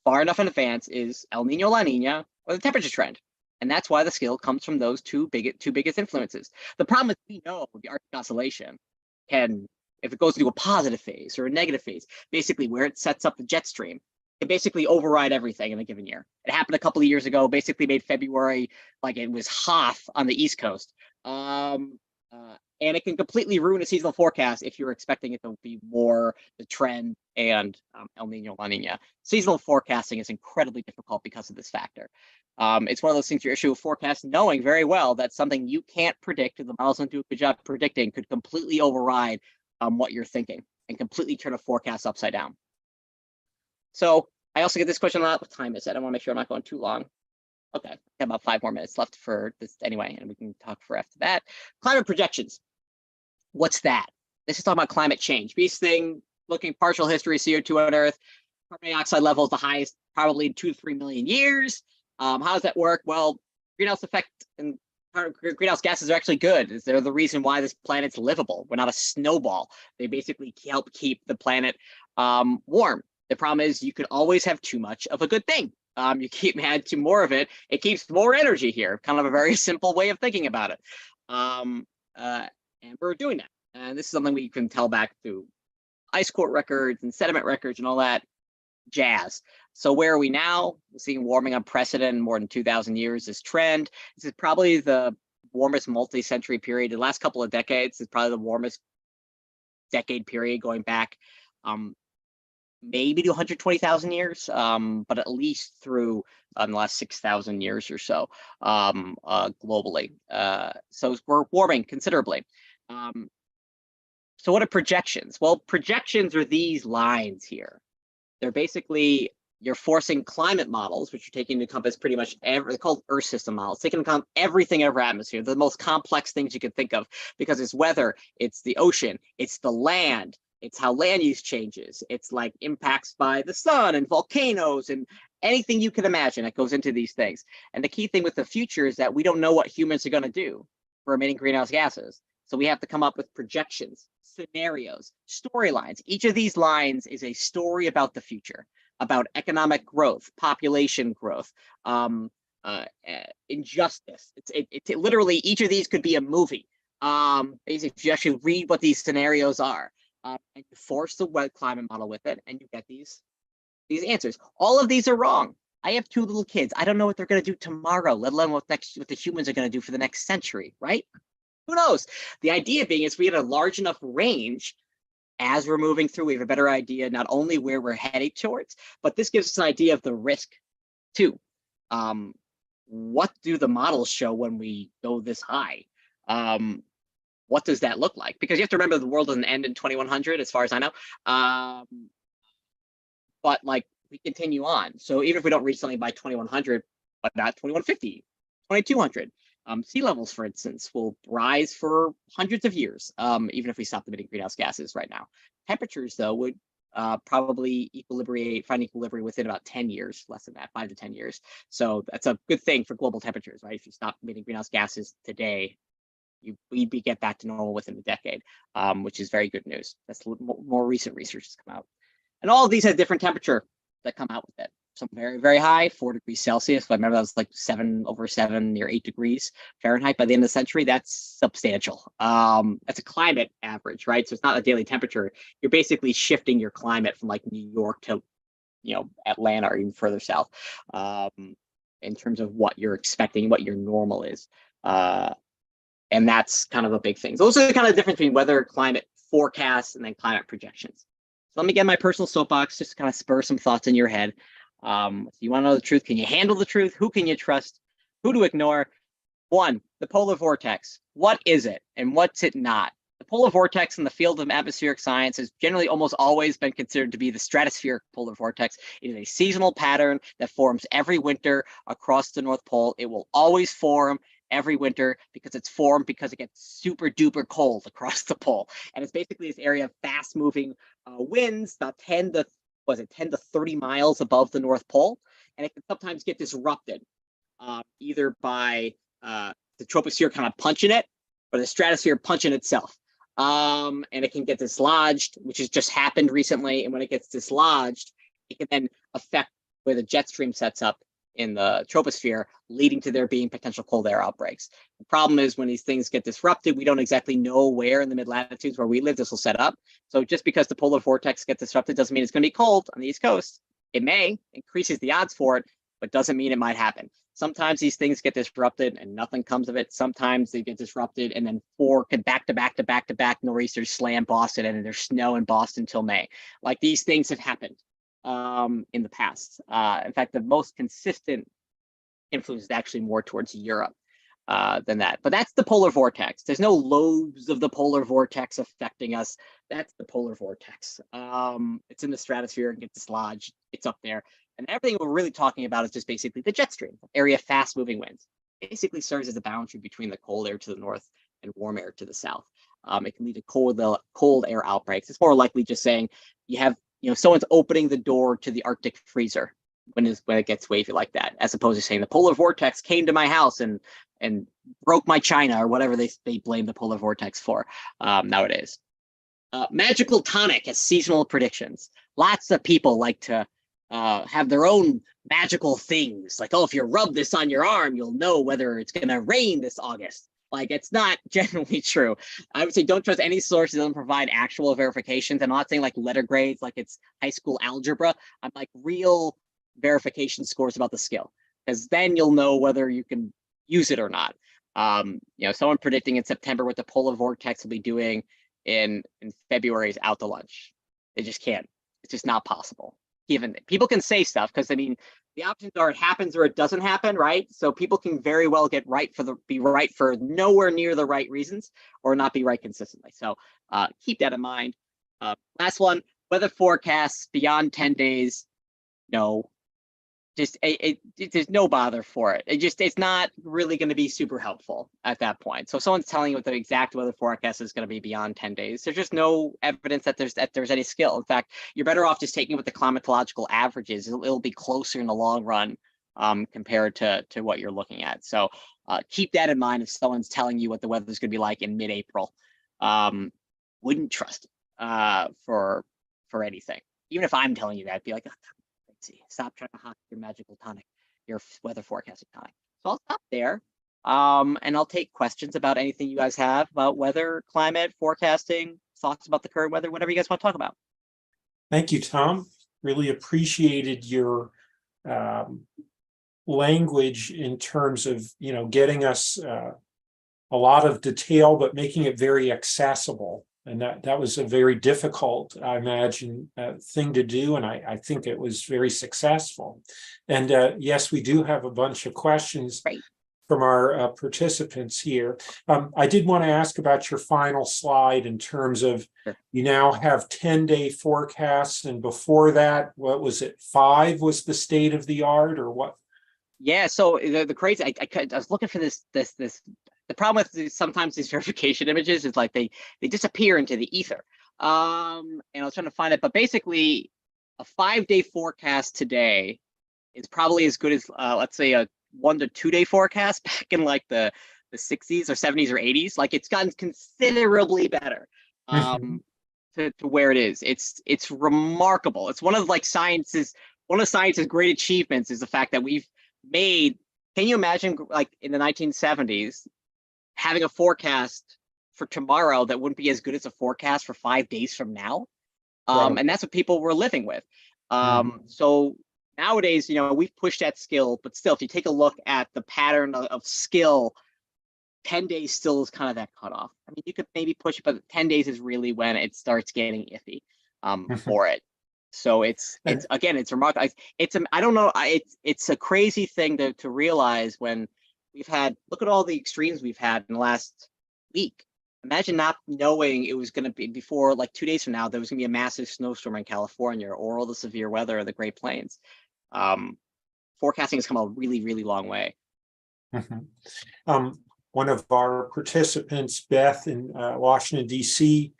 far enough in advance is El Nino, La Nina, or the temperature trend. And that's why the skill comes from those two biggest influences. The problem is we know the Arctic oscillation can, if it goes into a positive phase or a negative phase, basically where it sets up the jet stream, it basically override everything in a given year. It happened a couple of years ago, basically made February like it was hot on the East Coast. And it can completely ruin a seasonal forecast if you're expecting it to be more the trend and El Nino, La Nina. Seasonal forecasting is incredibly difficult because of this factor. It's one of those things your issue of forecast, knowing very well that something you can't predict, and the models don't do a good job predicting, could completely override what you're thinking and completely turn a forecast upside down. So I also get this question a lot. What time is it? I want to make sure I'm not going too long. Okay, I have about 5 more minutes left for this anyway, and we can talk for after that. Climate projections. What's that? This is talking about climate change. Beast thing, looking partial history, CO2 on Earth, carbon dioxide levels the highest probably in 2 to 3 million years. How does that work? Well, greenhouse effect and greenhouse gases are actually good. They're the reason why this planet's livable. We're not a snowball. They basically help keep the planet warm. The problem is you could always have too much of a good thing. You keep adding to more of it, it keeps more energy here. Kind of a very simple way of thinking about it. And we're doing that. And this is something we can tell back through ice core records and sediment records and all that jazz. So where are we now? We're seeing warming unprecedented in more than 2,000 years. This trend. This is probably the warmest multi-century period. The last couple of decades is probably the warmest decade period going back maybe to 120,000 years, but at least through the last 6,000 years or so globally. So we're warming considerably. So what are projections? Well, projections are these lines here. They're basically, you're forcing climate models, which are taking into encompass pretty much they're called Earth system models, taking into account everything in our atmosphere, the most complex things you can think of, because it's weather, it's the ocean, it's the land, it's how land use changes, it's like impacts by the sun and volcanoes and anything you can imagine that goes into these things. And the key thing with the future is that we don't know what humans are going to do for emitting greenhouse gases. So we have to come up with projections, scenarios, storylines. Each of these lines is a story about the future, about economic growth, population growth, injustice. It's literally, each of these could be a movie. Basically, if you actually read what these scenarios are, and you force the wet climate model with it, and you get these answers. All of these are wrong. I have 2 little kids. I don't know what they're going to do tomorrow, let alone what the humans are going to do for the next century, right? Who knows? The idea being is we have a large enough range as we're moving through, we have a better idea not only where we're heading towards, but this gives us an idea of the risk too. What do the models show when we go this high? What does that look like? Because you have to remember the world doesn't end in 2100, as far as I know. But like we continue on. So even if we don't reach something by 2100, but not 2150, 2200, sea levels, for instance, will rise for hundreds of years, even if we stop emitting greenhouse gases right now. Temperatures, though, would probably find equilibrium within about 10 years, less than that, 5 to 10 years. So that's a good thing for global temperatures, right? If you stop emitting greenhouse gases today, we'd get back to normal within a decade, which is very good news. That's more recent research has come out. And all of these have different temperature that come out with it. Some very, very high, 4 degrees Celsius. But I remember that was like 7/7 near 8 degrees Fahrenheit by the end of the century. That's substantial. That's a climate average, right? So it's not a daily temperature. You're basically shifting your climate from like New York to, Atlanta or even further south, in terms of what you're expecting, what your normal is. And that's kind of a big thing. Those are the kind of difference between weather, climate forecasts, and then climate projections. So let me get my personal soapbox just to kind of spur some thoughts in your head. You want to know the truth? Can you handle the truth? Who can you trust? Who to ignore? 1, the polar vortex. What is it and what's it not? The polar vortex in the field of atmospheric science has generally almost always been considered to be the stratospheric polar vortex. It is a seasonal pattern that forms every winter across the North Pole. It will always form every winter because it's formed because it gets super duper cold across the pole. And it's basically this area of fast moving winds, about 10 to 30 miles above the North Pole. And it can sometimes get disrupted either by the troposphere kind of punching it or the stratosphere punching itself. And it can get dislodged, which has just happened recently. And when it gets dislodged, it can then affect where the jet stream sets up in the troposphere, leading to there being potential cold air outbreaks. The problem is when these things get disrupted, we don't exactly know where in the mid-latitudes where we live this will set up. So just because the polar vortex gets disrupted doesn't mean it's going to be cold on the East Coast. It may, increases the odds for it, but doesn't mean it might happen. Sometimes these things get disrupted and nothing comes of it. Sometimes they get disrupted and then four could back to back nor'easters slam Boston and there's snow in Boston till May. Like these things have happened in the past. In fact, the most consistent influence is actually more towards Europe than that. But that's the polar vortex. There's no lobes of the polar vortex affecting us. That's the polar vortex. It's in the stratosphere and gets dislodged. It's up there. And everything we're really talking about is just basically the jet stream, area of fast moving winds. It basically serves as a boundary between the cold air to the north and warm air to the south. It can lead to cold air outbreaks. It's more likely just saying you have, someone's opening the door to the Arctic freezer when it gets wavy like that, as opposed to saying the polar vortex came to my house and broke my china or whatever they blame the polar vortex for nowadays. Magical tonic as seasonal predictions. Lots of people like to have their own magical things like, oh, if you rub this on your arm, you'll know whether it's going to rain this August. Like, it's not generally true. I would say don't trust any source that doesn't provide actual verifications. I'm not saying like letter grades, like it's high school algebra. I'm like real verification scores about the skill, because then you'll know whether you can use it or not. Someone predicting in September what the polar vortex will be doing in February is out to lunch. They just can't. It's just not possible. Given people can say stuff because the options are it happens or it doesn't happen, right? So people can very well be right for nowhere near the right reasons or not be right consistently. So keep that in mind. Last one, weather forecasts beyond 10 days. No, just there's no bother for it. It's not really going to be super helpful at that point. So if someone's telling you what the exact weather forecast is going to be beyond 10 days, there's just no evidence that there's any skill. In fact, you're better off just taking what the climatological average is. It'll be closer in the long run compared to what you're looking at. So keep that in mind if someone's telling you what the weather is going to be like in mid-April. Wouldn't trust it for anything. Even if I'm telling you that, be like, stop trying to hawk your magical tonic, your weather forecasting tonic. So I'll stop there, and I'll take questions about anything you guys have about weather, climate, forecasting, thoughts about the current weather, whatever you guys want to talk about. Thank you, Tom. Really appreciated your language in terms of getting us a lot of detail, but making it very accessible. And that was a very difficult, I imagine, thing to do. And I think it was very successful. And yes, we do have a bunch of questions from our participants here. I did want to ask about your final slide in terms of you now have 10-day forecasts. And before that, what was it? 5 was the state of the art or what? Yeah. So the crazy, I was looking for this. The problem with sometimes these verification images is like they disappear into the ether. And I was trying to find it, but basically a 5-day forecast today is probably as good as let's say a 1 to 2 day forecast back in like the 60s or 70s or 80s. Like it's gotten considerably better to where it is. It's remarkable. It's one of science's great achievements is the fact that we've made. Can you imagine like in the 1970s? Having a forecast for tomorrow that wouldn't be as good as a forecast for 5 days from now. And that's what people were living with. So nowadays, we've pushed that skill, but still, if you take a look at the pattern of skill, 10 days still is kind of that cutoff. I mean, you could maybe push it, but 10 days is really when it starts getting iffy for it. So it's remarkable. I don't know. It's a crazy thing to realize when we've had, look at all the extremes we've had in the last week. Imagine not knowing it was going to be before, like 2 days from now, there was going to be a massive snowstorm in California or all the severe weather of the Great Plains. Forecasting has come a really, really long way. One of our participants, Beth in Washington, D.C.,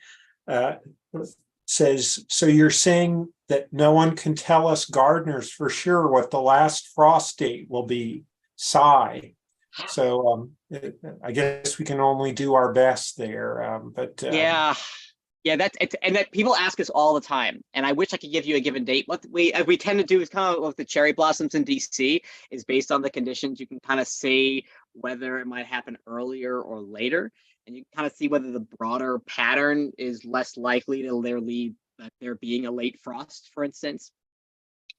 says, so you're saying that no one can tell us gardeners for sure what the last frost date will be? Sigh. So I guess we can only do our best there. Yeah, that's it. And that people ask us all the time, and I wish I could give you a given date. What we tend to do is kind of like the cherry blossoms in DC is based on the conditions. You can kind of say whether it might happen earlier or later, and you can kind of see whether the broader pattern is less likely to lead that there being a late frost, for instance.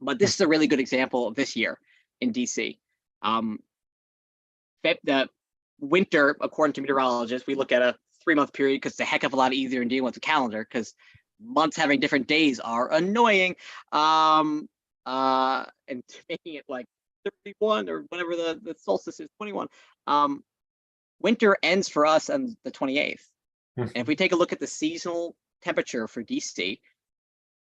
But this is a really good example of this year in DC. The winter, according to meteorologists, we look at a 3-month period because it's a heck of a lot easier in dealing with the calendar because months having different days are annoying. And making it like 31 or whatever the solstice is, 21. Winter ends for us on the 28th. And if we take a look at the seasonal temperature for DC,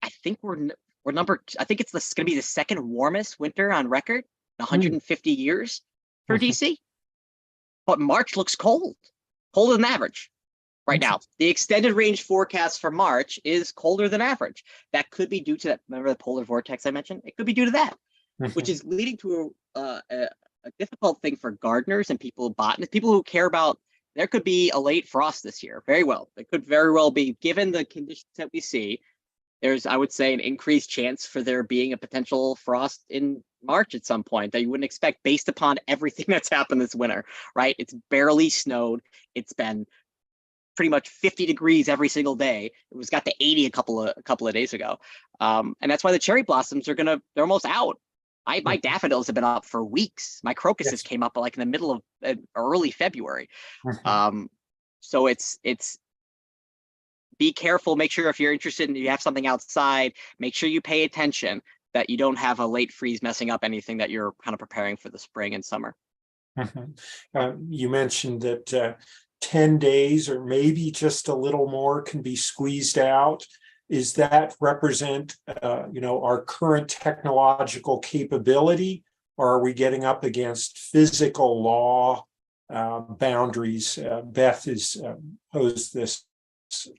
I think I think it's going to be the second warmest winter on record in 150 years for DC. But March looks colder than average right now. The extended range forecast for March is colder than average. That could be due to that. Remember the polar vortex I mentioned? It could be due to that, which is leading to a difficult thing for gardeners and botanists, people who care about. There could be a late frost this year. Very well. It could very well be, given the conditions that we see. There's, I would say, an increased chance for there being a potential frost in March at some point that you wouldn't expect based upon everything that's happened this winter, right? It's barely snowed. It's been pretty much 50 degrees every single day. It got to 80 a couple of days ago. And that's why the cherry blossoms they're almost out. My daffodils have been up for weeks. My crocuses came up like in the middle of early February. So it's be careful. Make sure if you're interested and you have something outside, make sure you pay attention that you don't have a late freeze messing up anything that you're kind of preparing for the spring and summer. You mentioned that 10 days or maybe just a little more can be squeezed out. Is that represent, our current technological capability, or are we getting up against physical law boundaries? Beth has posed this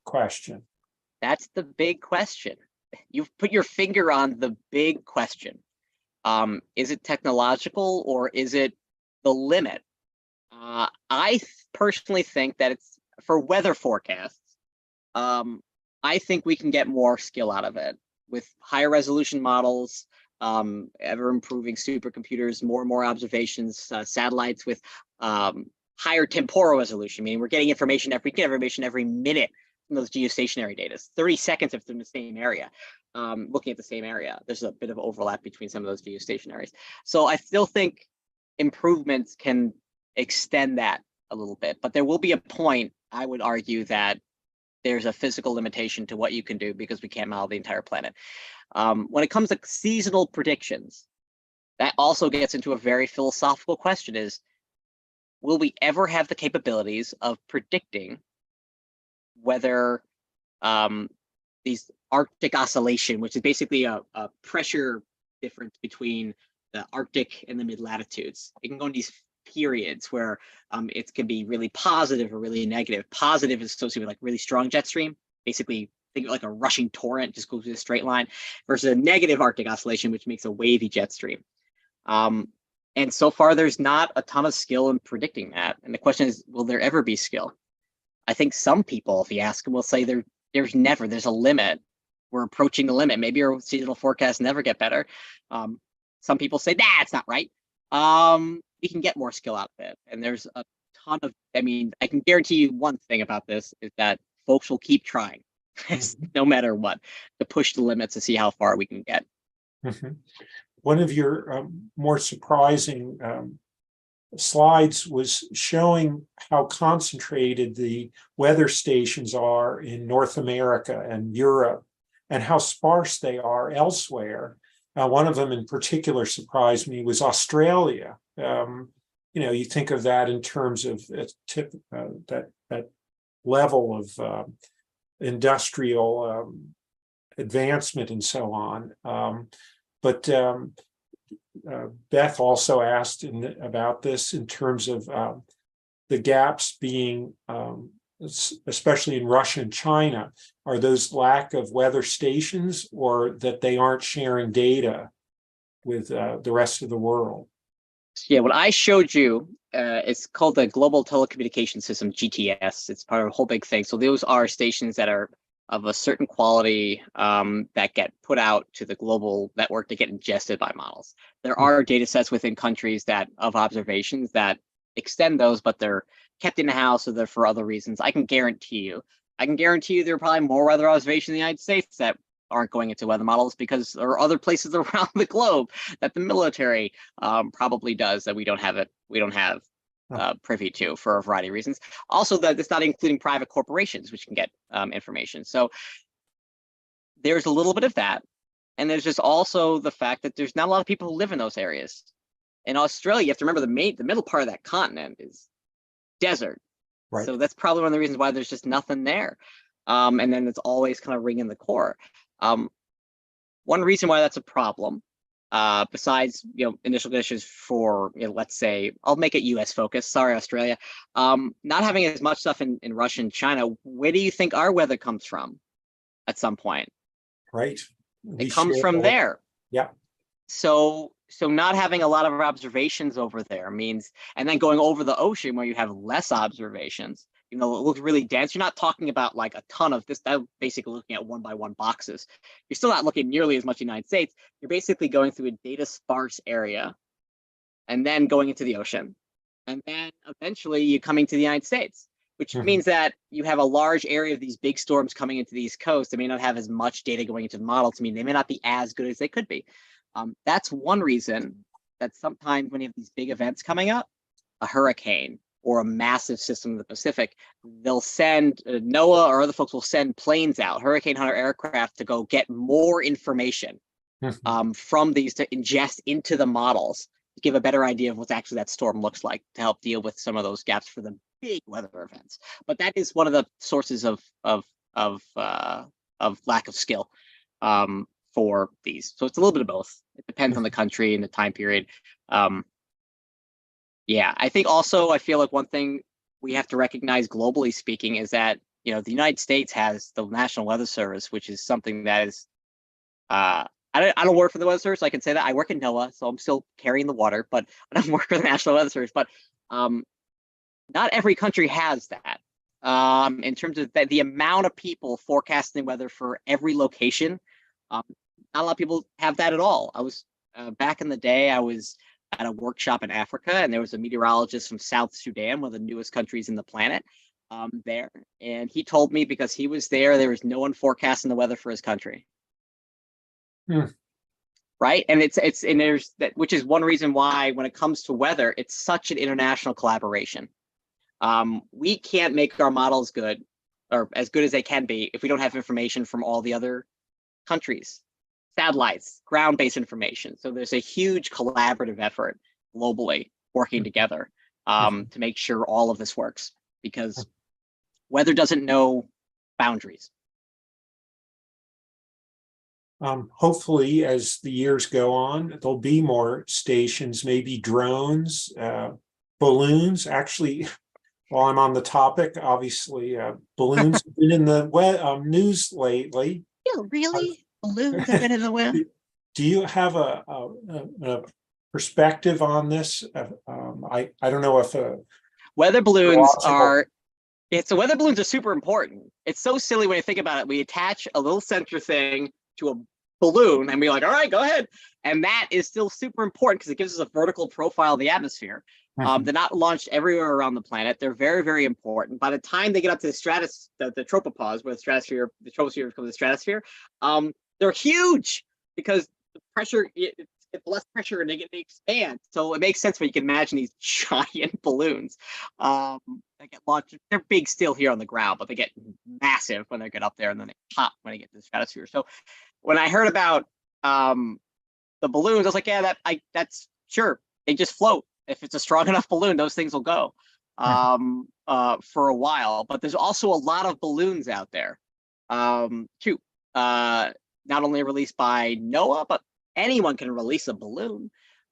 question. That's the big question. You've put your finger on the big question. Is it technological or is it the limit? I personally think that it's for weather forecasts. I think we can get more skill out of it with higher resolution models, ever improving supercomputers, more and more observations, satellites with higher temporal resolution, meaning we're getting information every minute from those geostationary data. 30 seconds if they're in the same area, looking at the same area. There's a bit of overlap between some of those geostationaries. So I still think improvements can extend that a little bit, but there will be a point, I would argue, that there's a physical limitation to what you can do because we can't model the entire planet. When it comes to seasonal predictions, that also gets into a very philosophical question: is will we ever have the capabilities of predicting whether these Arctic oscillation, which is basically a pressure difference between the Arctic and the mid-latitudes, it can go in these periods where it can be really positive or really negative. Positive is associated with like really strong jet stream, basically think of like a rushing torrent, just goes through a straight line, versus a negative Arctic oscillation, which makes a wavy jet stream. And so far, there's not a ton of skill in predicting that. And the question is, will there ever be skill? I think some people, if you ask them, will say there's a limit. We're approaching the limit. Maybe our seasonal forecasts never get better. Some people say, it's not right. We can get more skill out of it. And there's a ton of, I can guarantee you one thing about this is that folks will keep trying, no matter what, to push the limits to see how far we can get. Mm-hmm. One of your more surprising slides was showing how concentrated the weather stations are in North America and Europe and how sparse they are elsewhere. One of them in particular surprised me was Australia. You think of that in terms of that level of industrial advancement and so on. But Beth also asked about this in terms of the gaps being, especially in Russia and China, are those lack of weather stations or that they aren't sharing data with the rest of the world? Yeah, what I showed you, it's called the Global Telecommunication System, GTS. It's part of a whole big thing. So those are stations that are of a certain quality that get put out to the global network to get ingested by models. There are data sets within countries that of observations that extend those, but they're kept in the house or they're for other reasons. I can guarantee you there are probably more weather observations in the United States that aren't going into weather models because there are other places around the globe that the military probably does that we don't have privy to for a variety of reasons. Also, that it's not including private corporations, which can get information. So there's a little bit of that. And there's just also the fact that there's not a lot of people who live in those areas. In Australia, you have to remember the middle part of that continent is desert. Right. So that's probably one of the reasons why there's just nothing there. And then it's always kind of ringing the core. One reason why that's a problem, besides initial conditions for let's say I'll make it U.S. focused. Sorry, Australia. Not having as much stuff in Russia and China. Where do you think our weather comes from? At some point, right? It comes from there. Yeah. So not having a lot of observations over there means, and then going over the ocean where you have less observations. It looks really dense. You're not talking about like a ton of this. That basically looking at 1-by-1 boxes. You're still not looking nearly as much in the United States. You're basically going through a data sparse area and then going into the ocean. And then eventually you're coming to the United States, which means that you have a large area of these big storms coming into the East Coast. They may not have as much data going into the model to mean they may not be as good as they could be. That's one reason that sometimes when you have these big events coming up, a hurricane or a massive system in the Pacific, they'll send NOAA or other folks will send planes out, hurricane hunter aircraft, to go get more information from these to ingest into the models to give a better idea of what actually that storm looks like to help deal with some of those gaps for the big weather events. But that is one of the sources of lack of skill for these. So it's a little bit of both. It depends on the country and the time period. Yeah, I think also I feel like one thing we have to recognize globally speaking is that the United States has the National Weather Service, which is something that is I don't work for the Weather Service, so I can say that. I work in NOAA, so I'm still carrying the water, but I don't work for the National Weather Service. But not every country has that. In terms of the amount of people forecasting weather for every location, not a lot of people have that at all. I was back in the day, I was at a workshop in Africa, and there was a meteorologist from South Sudan, one of the newest countries in the planet, there. And he told me because he was there was no one forecasting the weather for his country. Right. And there's that, which is one reason why when it comes to weather, it's such an international collaboration. We can't make our models good or as good as they can be if we don't have information from all the other countries, satellites, ground-based information. So there's a huge collaborative effort globally working together to make sure all of this works, because weather doesn't know boundaries. Hopefully, as the years go on, there'll be more stations, maybe drones, balloons. Actually, while I'm on the topic, obviously, balloons have been in the news lately. Yeah, really? Balloons have been in the wind? Do you have a perspective on this? I don't know if weather balloons are. So weather balloons are super important. It's so silly when you think about it. We attach a little sensor thing to a balloon and we're like, all right, go ahead. And that is still super important because it gives us a vertical profile of the atmosphere. They're not launched everywhere around the planet. They're very, very important. By the time they get up to the the tropopause, where the troposphere becomes the stratosphere, they're huge because the pressure, it's less pressure and they expand. So it makes sense when you can imagine these giant balloons that get launched. They're big still here on the ground, but they get massive when they get up there and then they pop when they get to the stratosphere. So when I heard about the balloons, I was like, yeah, that's sure. They just float. If it's a strong enough balloon, those things will go. for a while, but there's also a lot of balloons out there, too. Not only released by NOAA, but anyone can release a balloon,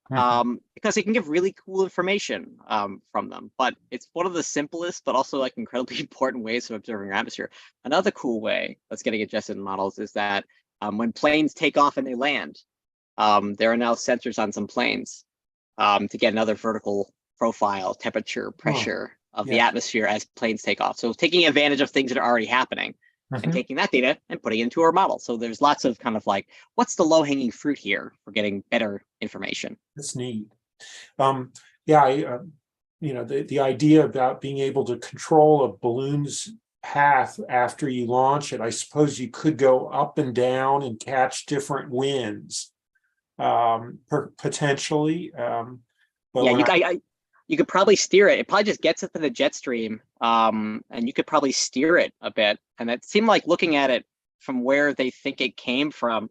because they can give really cool information from them. But it's one of the simplest, but also like incredibly important ways of observing our atmosphere. Another cool way that's getting adjusted in models is that when planes take off and they land, there are now sensors on some planes to get another vertical profile, temperature, pressure of the atmosphere as planes take off. So taking advantage of things that are already happening and taking that data and putting it into our model. So there's lots of kind of like, what's the low-hanging fruit here for getting better information? That's neat. Yeah, you know, the idea about being able to control a balloon's path after you launch it, I suppose you could go up and down and catch different winds, potentially. But Yeah, you could probably steer it. It probably just gets up in the jet stream, and you could probably steer it a bit. And it seemed like looking at it from where they think it came from,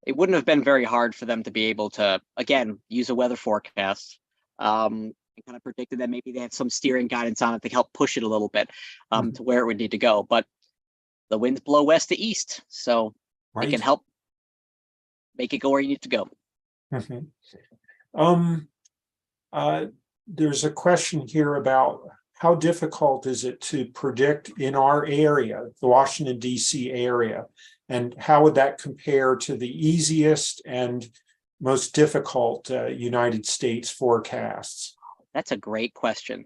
it wouldn't have been very hard for them to be able to, again, use a weather forecast. And kind of predicted that maybe they had some steering guidance on it to help push it a little bit to where it would need to go. But the winds blow west to east, so it can help make it go where you need to go. There's a question here about how difficult is it to predict in our area, the Washington, D.C. area, and how would that compare to the easiest and most difficult United States forecasts? That's a great question.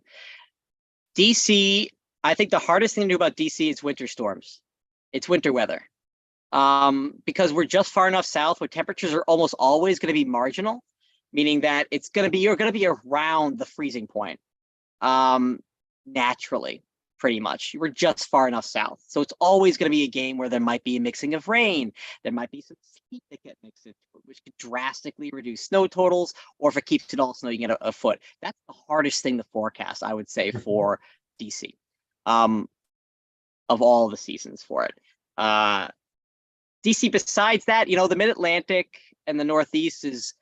DC, I think the hardest thing to do about DC is winter storms. It's winter weather. Because we're just far enough south where temperatures are almost always going to be marginal, meaning that you're going to be around the freezing point naturally, pretty much. We're just far enough south. So it's always going to be a game where there might be a mixing of rain. There might be some sleet that get mixed into it, which could drastically reduce snow totals, or if it keeps it all snow, you can get a foot. That's the hardest thing to forecast, I would say, for DC, of all the seasons for it. DC, besides that, you know, the mid-Atlantic and the Northeast is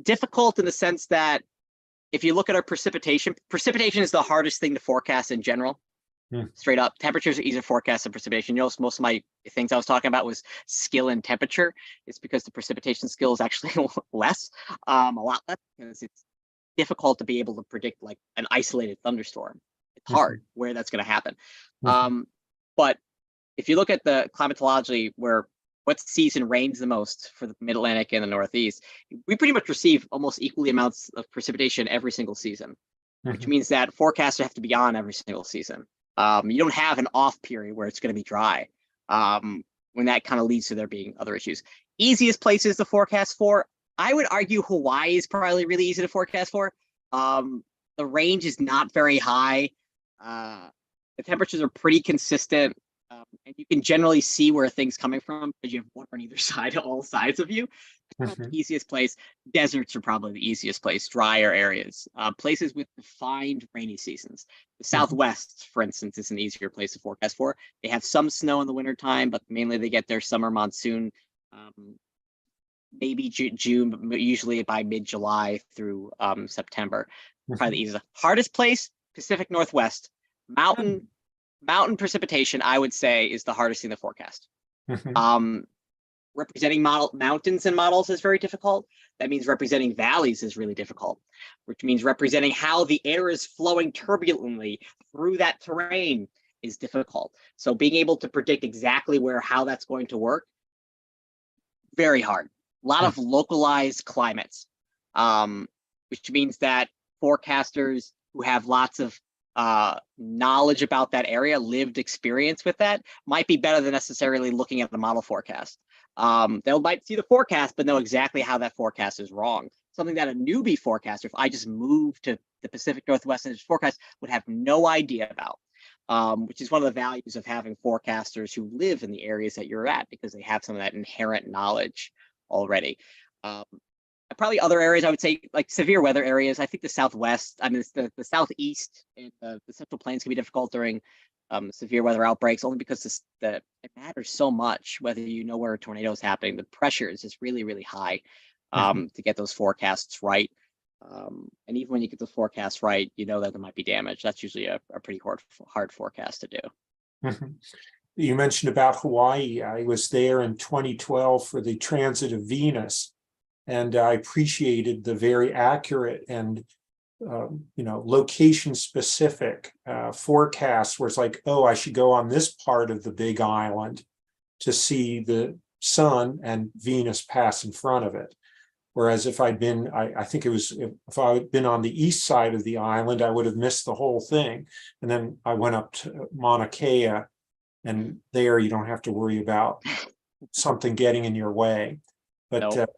difficult in the sense that if you look at our precipitation is the hardest thing to forecast in general. Straight up, temperatures are easier to forecast than precipitation. You know, most of my things I was talking about was skill and temperature. It's because the precipitation skill is actually less, a lot less, because it's difficult to be able to predict like an isolated thunderstorm. It's hard where that's going to happen. But if you look at the climatology, where what season rains the most for the mid-Atlantic and the Northeast, we pretty much receive almost equally amounts of precipitation every single season, which means that forecasts have to be on every single season. You don't have an off period where it's going to be dry, when that kind of leads to there being other issues. Easiest places to forecast for, I would argue Hawaii is probably really easy to forecast for. The range is not very high. The temperatures are pretty consistent. And you can generally see where things coming from because you have water on either side, all sides of you. The easiest place. Deserts are probably the easiest place. Drier areas, places with defined rainy seasons. The Southwest, for instance, is an easier place to forecast for. They have some snow in the wintertime, but mainly they get their summer monsoon, maybe June, but usually by mid-July through September. Probably the easiest. Hardest place, Pacific Northwest. Mountain precipitation, I would say, is the hardest thing to forecast. Representing mountains in models is very difficult. That means representing valleys is really difficult, which means representing how the air is flowing turbulently through that terrain is difficult. So being able to predict exactly how that's going to work, very hard. A lot of localized climates, which means that forecasters who have lots of knowledge about that area, lived experience with that, might be better than necessarily looking at the model forecast. They might see the forecast, but know exactly how that forecast is wrong. Something that a newbie forecaster, if I just moved to the Pacific Northwest and forecast, would have no idea about, which is one of the values of having forecasters who live in the areas that you're at, because they have some of that inherent knowledge already. Probably other areas, I would say, like severe weather areas. I think the Southwest, I mean, the Southeast and the Central Plains can be difficult during severe weather outbreaks, only because it matters so much whether you know where a tornado is happening. The pressure is just really, really high to get those forecasts right. And even when you get the forecast right, you know that there might be damage. That's usually a pretty hard forecast to do. Mhm. You mentioned about Hawaii. I was there in 2012 for the transit of Venus, and I appreciated the very accurate and location specific forecasts where it's like, oh, I should go on this part of the big island to see the sun and Venus pass in front of it. Whereas if I'd been, I think it was, if I had been on the east side of the island, I would have missed the whole thing. And then I went up to Mauna Kea, and there you don't have to worry about something getting in your way. But Nope.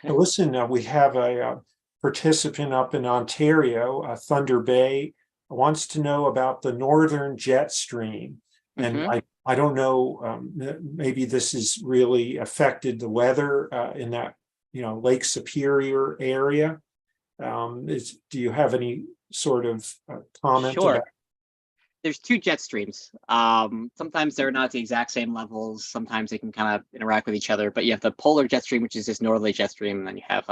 listen, we have a participant up in Ontario, Thunder Bay, wants to know about the northern jet stream. And I don't know, maybe this has really affected the weather in that, Lake Superior area. Do you have any sort of comment Sure. about? There's two jet streams. Sometimes they're not at the exact same levels. Sometimes they can kind of interact with each other. But you have the polar jet stream, which is this northerly jet stream, and then you have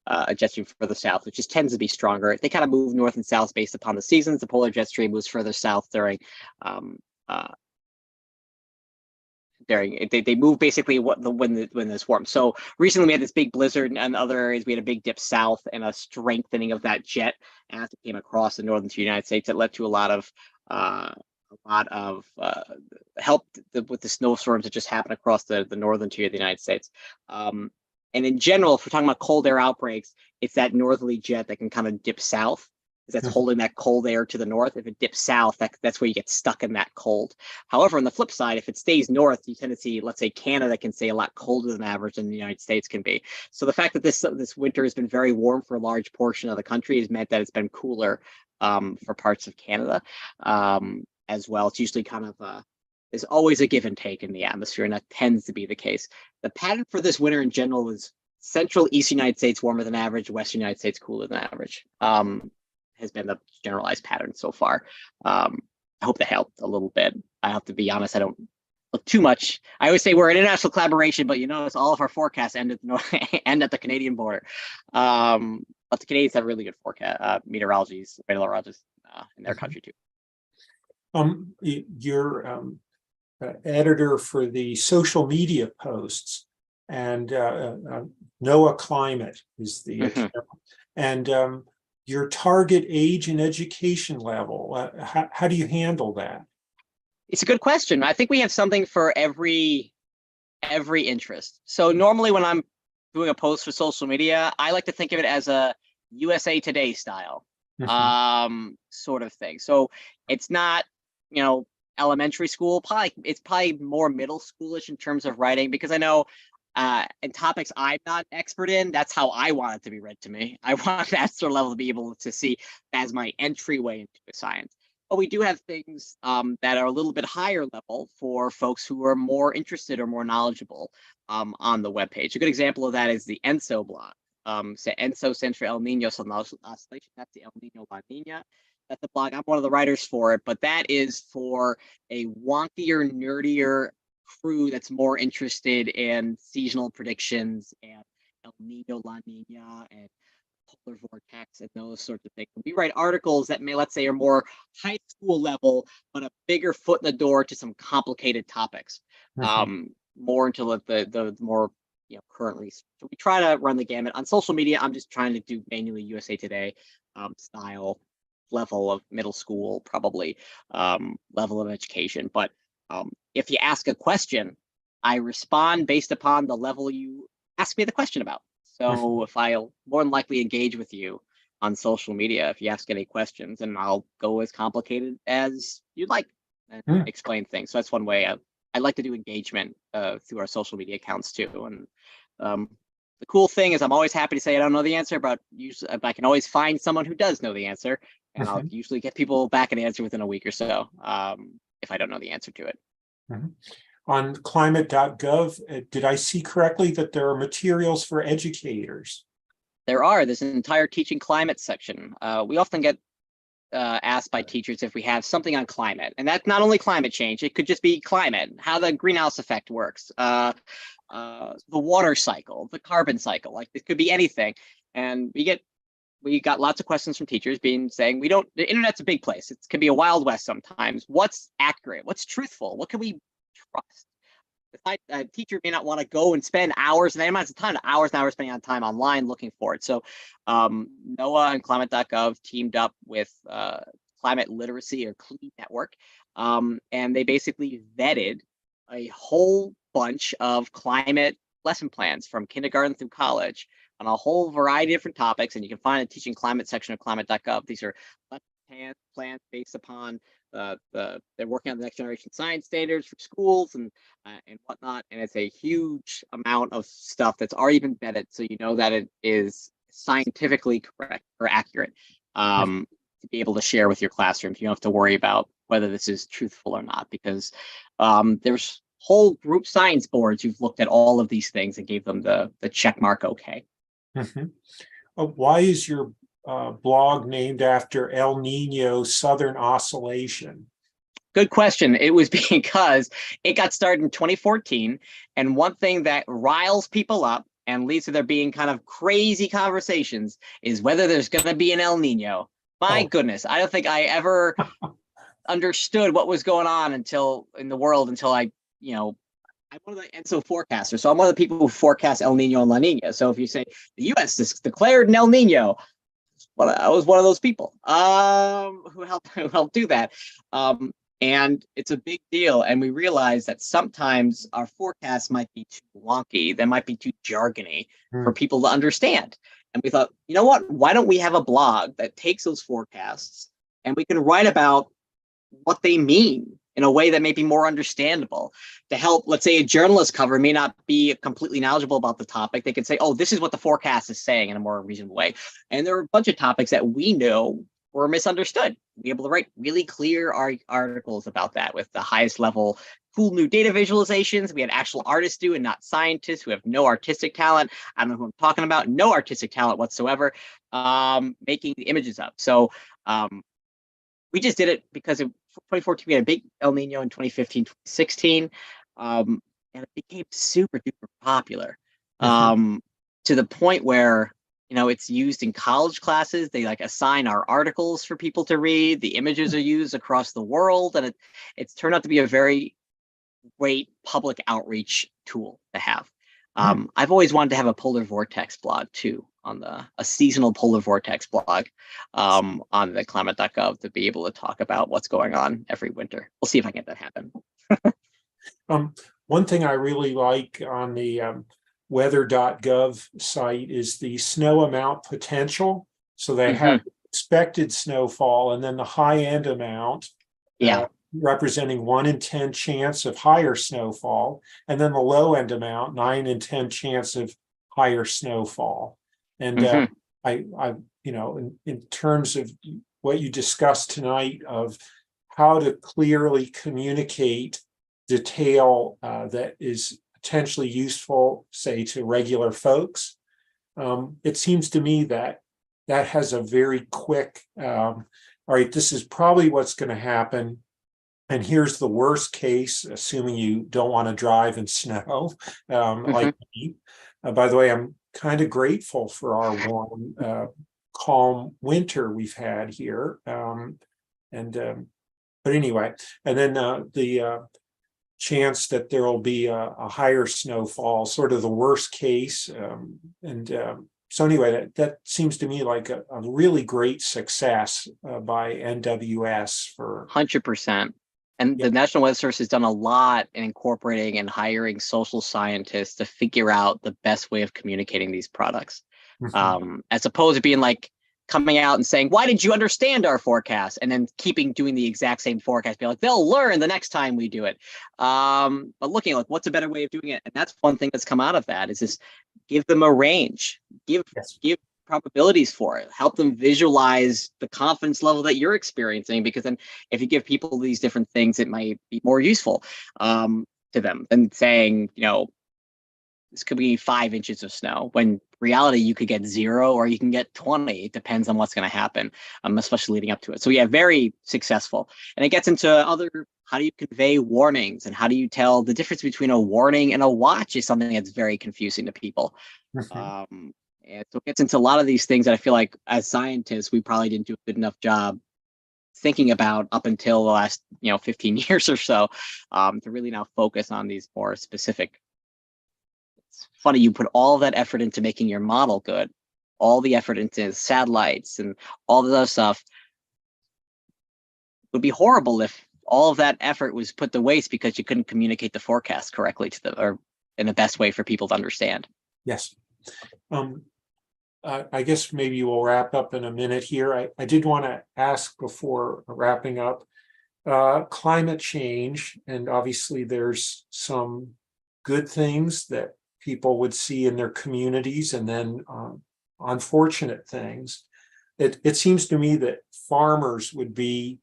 a jet stream further south, which just tends to be stronger. They kind of move north and south based upon the seasons. The polar jet stream moves further south during they move basically when there's warm. So recently we had this big blizzard, and other areas we had a big dip south and a strengthening of that jet as it came across the northern United States. It led to a lot of help with the snowstorms that just happened across the northern tier of the United States. And in general, if we're talking about cold air outbreaks, it's that northerly jet that can kind of dip south, because that's holding that cold air to the north. If it dips south, that's where you get stuck in that cold. However, on the flip side, if it stays north, you tend to see, let's say, Canada can stay a lot colder than average than the United States can be. So the fact that this winter has been very warm for a large portion of the country has meant that it's been cooler for parts of Canada as well. It's usually kind of there's always a give and take in the atmosphere, and that tends to be the case. The pattern for this winter in general is central eastern United States warmer than average, western United States cooler than average. Has been the generalized pattern so far. I hope that helped a little bit. I have to be honest, I don't look too much. I always say we're an international collaboration, but it's all of our forecasts end at the Canadian border. But the Canadians have really good forecast meteorologists in their country too. You're editor for the social media posts, and NOAA Climate is the account. And your target age and education level, how do you handle that? It's a good question. I think we have something for every interest. So normally when I'm doing a post for social media, I like to think of it as a USA Today style sort of thing. So it's not, elementary school. It's probably more middle schoolish in terms of writing, because I know and topics I'm not expert in, that's how I want it to be read to me. I want that sort of level to be able to see as my entryway into science. But we do have things that are a little bit higher level for folks who are more interested or more knowledgeable on the webpage. A good example of that is the ENSO blog. ENSO stands for El Nino Oscillation. That's the El Nino La Nina. That's the blog. I'm one of the writers for it, but that is for a wonkier, nerdier crew that's more interested in seasonal predictions and El Nino, La Nina, and polar vortex and those sorts of things. We write articles that may, let's say, are more high school level, but a bigger foot in the door to some complicated topics, more into the more current research. So we try to run the gamut. On social media, I'm just trying to do manually USA Today style level of middle school, probably level of education. But if you ask a question, I respond based upon the level you ask me the question about. So if I'll more than likely engage with you on social media, if you ask any questions, and I'll go as complicated as you'd like and explain things. So that's one way I like to do engagement through our social media accounts too. And the cool thing is I'm always happy to say I don't know the answer, but usually I can always find someone who does know the answer, and I'll usually get people back an answer within a week or so if I don't know the answer to it. On climate.gov, did I see correctly that there are materials for educators? There's an entire teaching climate section. We often get asked by teachers if we have something on climate, and that's not only climate change. It could just be climate, how the greenhouse effect works, the water cycle, the carbon cycle. Like, it could be anything. And we we got lots of questions from teachers saying, the internet's a big place. It can be a wild west sometimes. What's accurate? What's truthful? What can we trust? A teacher may not want to go and spend hours and amounts of time, hours and hours spending on time online looking for it. So NOAA and climate.gov teamed up with Climate Literacy or CLE Network, and they basically vetted a whole bunch of climate lesson plans from kindergarten through college on a whole variety of different topics. And you can find a teaching climate section of climate.gov. These are plans based upon they're working on the next generation science standards for schools and whatnot. And it's a huge amount of stuff that's already been vetted, so you know that it is scientifically correct or accurate, to be able to share with your classrooms. You don't have to worry about whether this is truthful or not, because there's whole group science boards who've looked at all of these things and gave them the check mark okay. Why is your blog named after El Nino Southern Oscillation? Good question. It was because it got started in 2014. And one thing that riles people up and leads to there being kind of crazy conversations is whether there's going to be an El Nino. My goodness, I don't think I ever understood what was going on in the world until I'm one of the ENSO forecasters. So I'm one of the people who forecast El Nino and La Nina. So if you say the U.S. declared an El Nino, well, I was one of those people who helped do that. And it's a big deal. And we realize that sometimes our forecasts might be too wonky. They might be too jargony for people to understand. And we thought, you know what? Why don't we have a blog that takes those forecasts and we can write about what they mean in a way that may be more understandable to help, let's say a journalist cover may not be completely knowledgeable about the topic. They can say, oh, this is what the forecast is saying in a more reasonable way. And there are a bunch of topics that we know were misunderstood. Be able to write really clear articles about that with the highest level, cool new data visualizations. We had actual artists do and not scientists who have no artistic talent. I don't know who I'm talking about, no artistic talent whatsoever, making the images up. So we just did it because in 2014, we had a big El Nino in 2015, 2016, and it became super duper popular to the point where, it's used in college classes. They assign our articles for people to read. The images are used across the world, and it's turned out to be a very great public outreach tool to have. I've always wanted to have a polar vortex blog too, a seasonal polar vortex blog on the climate.gov to be able to talk about what's going on every winter. We'll see if I can get that happen. One thing I really like on the weather.gov site is the snow amount potential. So they have expected snowfall and then the high end amount. Representing 1 in 10 chance of higher snowfall, and then the low end amount, 9 in 10 chance of higher snowfall. And in terms of what you discussed tonight of how to clearly communicate detail that is potentially useful, say, to regular folks, it seems to me that has a very quick, all right, this is probably what's going to happen. And here's the worst case, assuming you don't want to drive in snow, like me. By the way, I'm kind of grateful for our warm, calm winter we've had here. But anyway, and then the chance that there will be a higher snowfall, sort of the worst case. So anyway, that seems to me like a really great success by NWS for 100%. And the National Weather Service has done a lot in incorporating and hiring social scientists to figure out the best way of communicating these products, as opposed to being coming out and saying, why did you understand our forecast? And then doing the exact same forecast, be like, they'll learn the next time we do it. But looking what's a better way of doing it? And that's one thing that's come out of that is just give them a range, give probabilities for it, help them visualize the confidence level that you're experiencing, because then if you give people these different things, it might be more useful to them than saying, this could be 5 inches of snow, when reality you could get 0 or you can get 20. It depends on what's going to happen, especially leading up to it. So very successful. And it gets into how do you convey warnings and how do you tell the difference between a warning and a watch is something that's very confusing to people. And so it gets into a lot of these things that I feel like as scientists, we probably didn't do a good enough job thinking about up until the last 15 years or so, to really now focus on these more specific. It's funny, you put all that effort into making your model good, all the effort into satellites and all the other stuff. It would be horrible if all of that effort was put to waste because you couldn't communicate the forecast correctly or in the best way for people to understand. Yes. I guess maybe we'll wrap up in a minute here. I did want to ask before wrapping up, climate change, and obviously there's some good things that people would see in their communities, and then unfortunate things. It seems to me that farmers would be,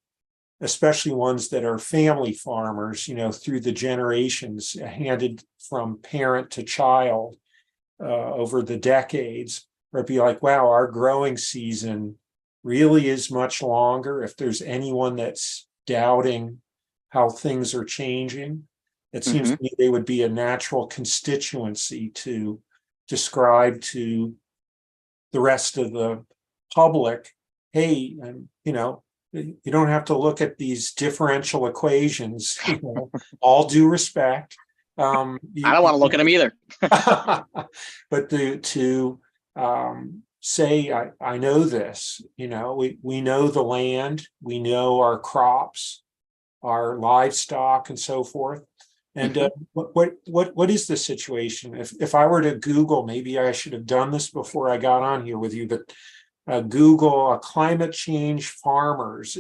especially ones that are family farmers, through the generations, handed from parent to child over the decades, where it'd be like, wow, our growing season really is much longer. If there's anyone that's doubting how things are changing, it seems to me they would be a natural constituency to describe to the rest of the public, hey, you don't have to look at these differential equations, all due respect. I don't want to look at them either. But to say, I know this, we know the land, we know our crops, our livestock, and so forth. And what is the situation? If I were to Google, maybe I should have done this before I got on here with you, but Google climate change farmers,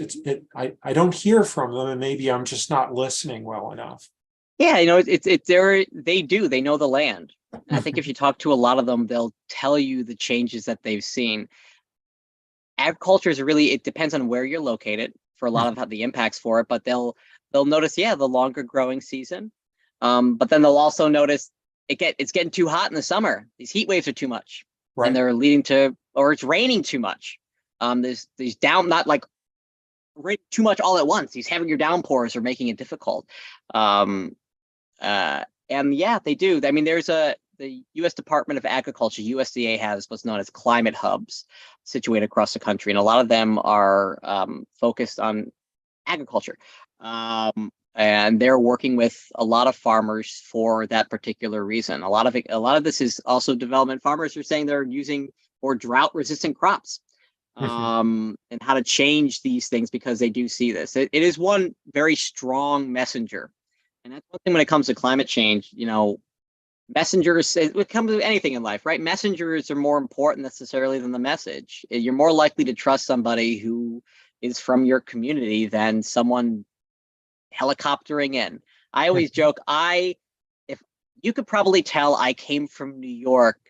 I don't hear from them, and maybe I'm just not listening well enough. Yeah, they know the land. And I think if you talk to a lot of them, they'll tell you the changes that they've seen. Agriculture is it depends on where you're located for a lot of the impacts for it, but they'll notice, the longer growing season. But then they'll also notice it's getting too hot in the summer. These heat waves are too much, Right. and they're leading to, or it's raining too much. There's these not like rain too much all at once. These heavier downpours are making it difficult. And yeah, they do. I mean, there's the U.S. Department of Agriculture, USDA, has what's known as climate hubs situated across the country, and a lot of them are focused on agriculture. And they're working with a lot of farmers for that particular reason. A lot of this is also development farmers are saying they're using more drought-resistant crops, and how to change these things because they do see this. It is one very strong messenger. And that's one thing when it comes to climate change, messengers, it comes to anything in life, right? Messengers are more important necessarily than the message. You're more likely to trust somebody who is from your community than someone helicoptering in. I always joke, if you could probably tell I came from New York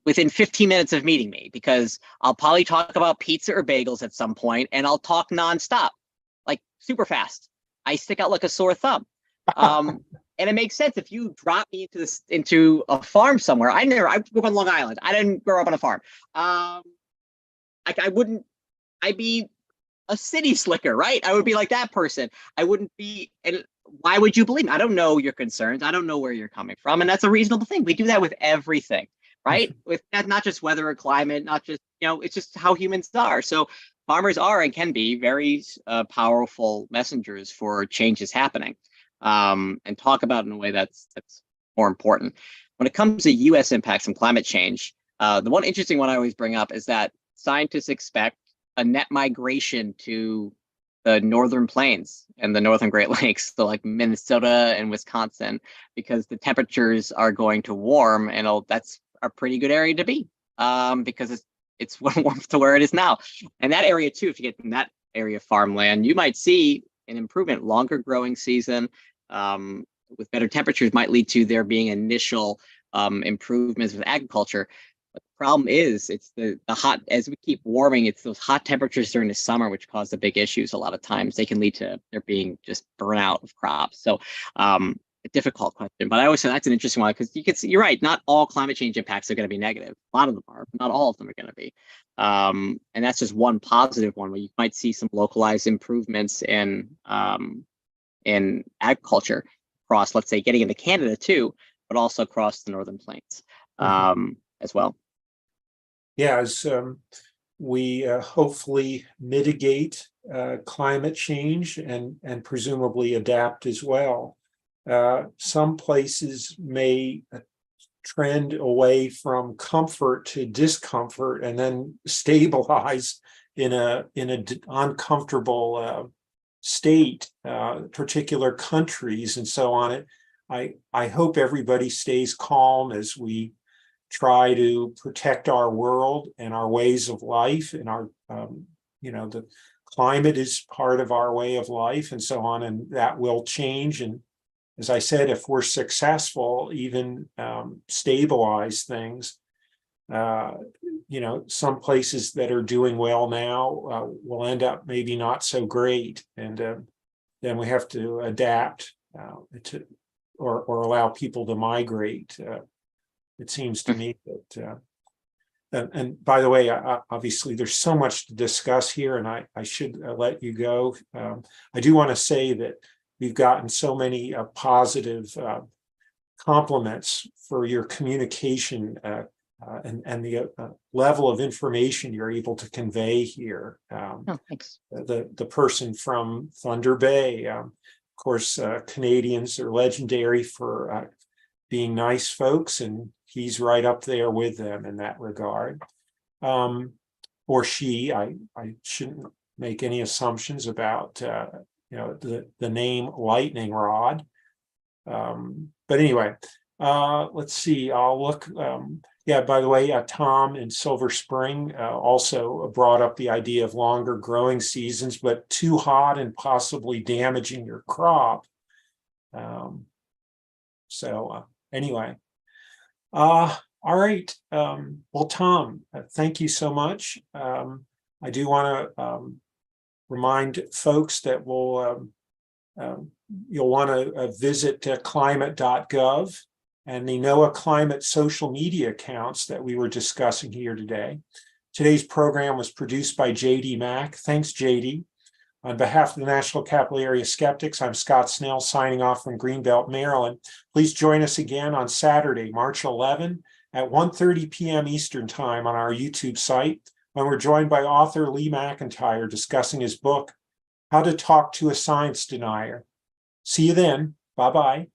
within 15 minutes of meeting me, because I'll probably talk about pizza or bagels at some point, and I'll talk nonstop, like super fast. I stick out like a sore thumb. And it makes sense if you drop me into a farm somewhere. I grew up on Long Island. I didn't grow up on a farm. I'd be a city slicker, right? I would be like that person. I wouldn't be, and why would you believe me? I don't know your concerns. I don't know where you're coming from. And that's a reasonable thing. We do that with everything, right? With not just weather or climate, not just, it's just how humans are. So farmers are and can be very powerful messengers for changes happening. And talk about it in a way that's more important. When it comes to U.S. impacts from climate change, the one interesting one I always bring up is that scientists expect a net migration to the northern plains and the northern Great Lakes, so like Minnesota and Wisconsin, because the temperatures are going to warm, and that's a pretty good area to be, because it's warm to where it is now. And that area too, if you get in that area of farmland, you might see an improvement, longer growing season, with better temperatures might lead to there being initial improvements with agriculture. But the problem is it's the hot, as we keep warming, it's those hot temperatures during the summer which cause the big issues. A lot of times they can lead to there being just burnout of crops. So a difficult question, but I always say that's an interesting one, because you're right, not all climate change impacts are going to be negative. A lot of them are, but not all of them are going to be. And that's just one positive one where you might see some localized improvements in agriculture across, let's say, getting into Canada too, but also across the northern plains as well. yeah, as we hopefully mitigate climate change and presumably adapt as well. Some places may trend away from comfort to discomfort and then stabilize in a uncomfortable state, particular countries and so on. I hope everybody stays calm as we try to protect our world and our ways of life, and our the climate is part of our way of life and so on, and that will change. And as I said, if we're successful, even stabilize things, some places that are doing well now will end up maybe not so great. And then we have to adapt or allow people to migrate. It seems to me that, and by the way, obviously there's so much to discuss here, and I should let you go. I do want to say that we've gotten so many positive compliments for your communication and the level of information you're able to convey here. Thanks. The person from Thunder Bay, of course, Canadians are legendary for being nice folks, and he's right up there with them in that regard. Or she, I shouldn't make any assumptions about the name Lightning Rod. But anyway, let's see, I'll look. Yeah, by the way, Tom in Silver Spring also brought up the idea of longer growing seasons, but too hot and possibly damaging your crop. Anyway, all right. Well, Tom, thank you so much. I do want to remind folks that you'll want to visit climate.gov and the NOAA climate social media accounts that we were discussing here today. Today's program was produced by JD Mack. Thanks, JD. On behalf of the National Capital Area Skeptics, I'm Scott Snell signing off from Greenbelt, Maryland. Please join us again on Saturday, March 11 at 1:30 p.m. Eastern Time on our YouTube site, when we're joined by author Lee McIntyre discussing his book, How to Talk to a Science Denier. See you then. Bye-bye.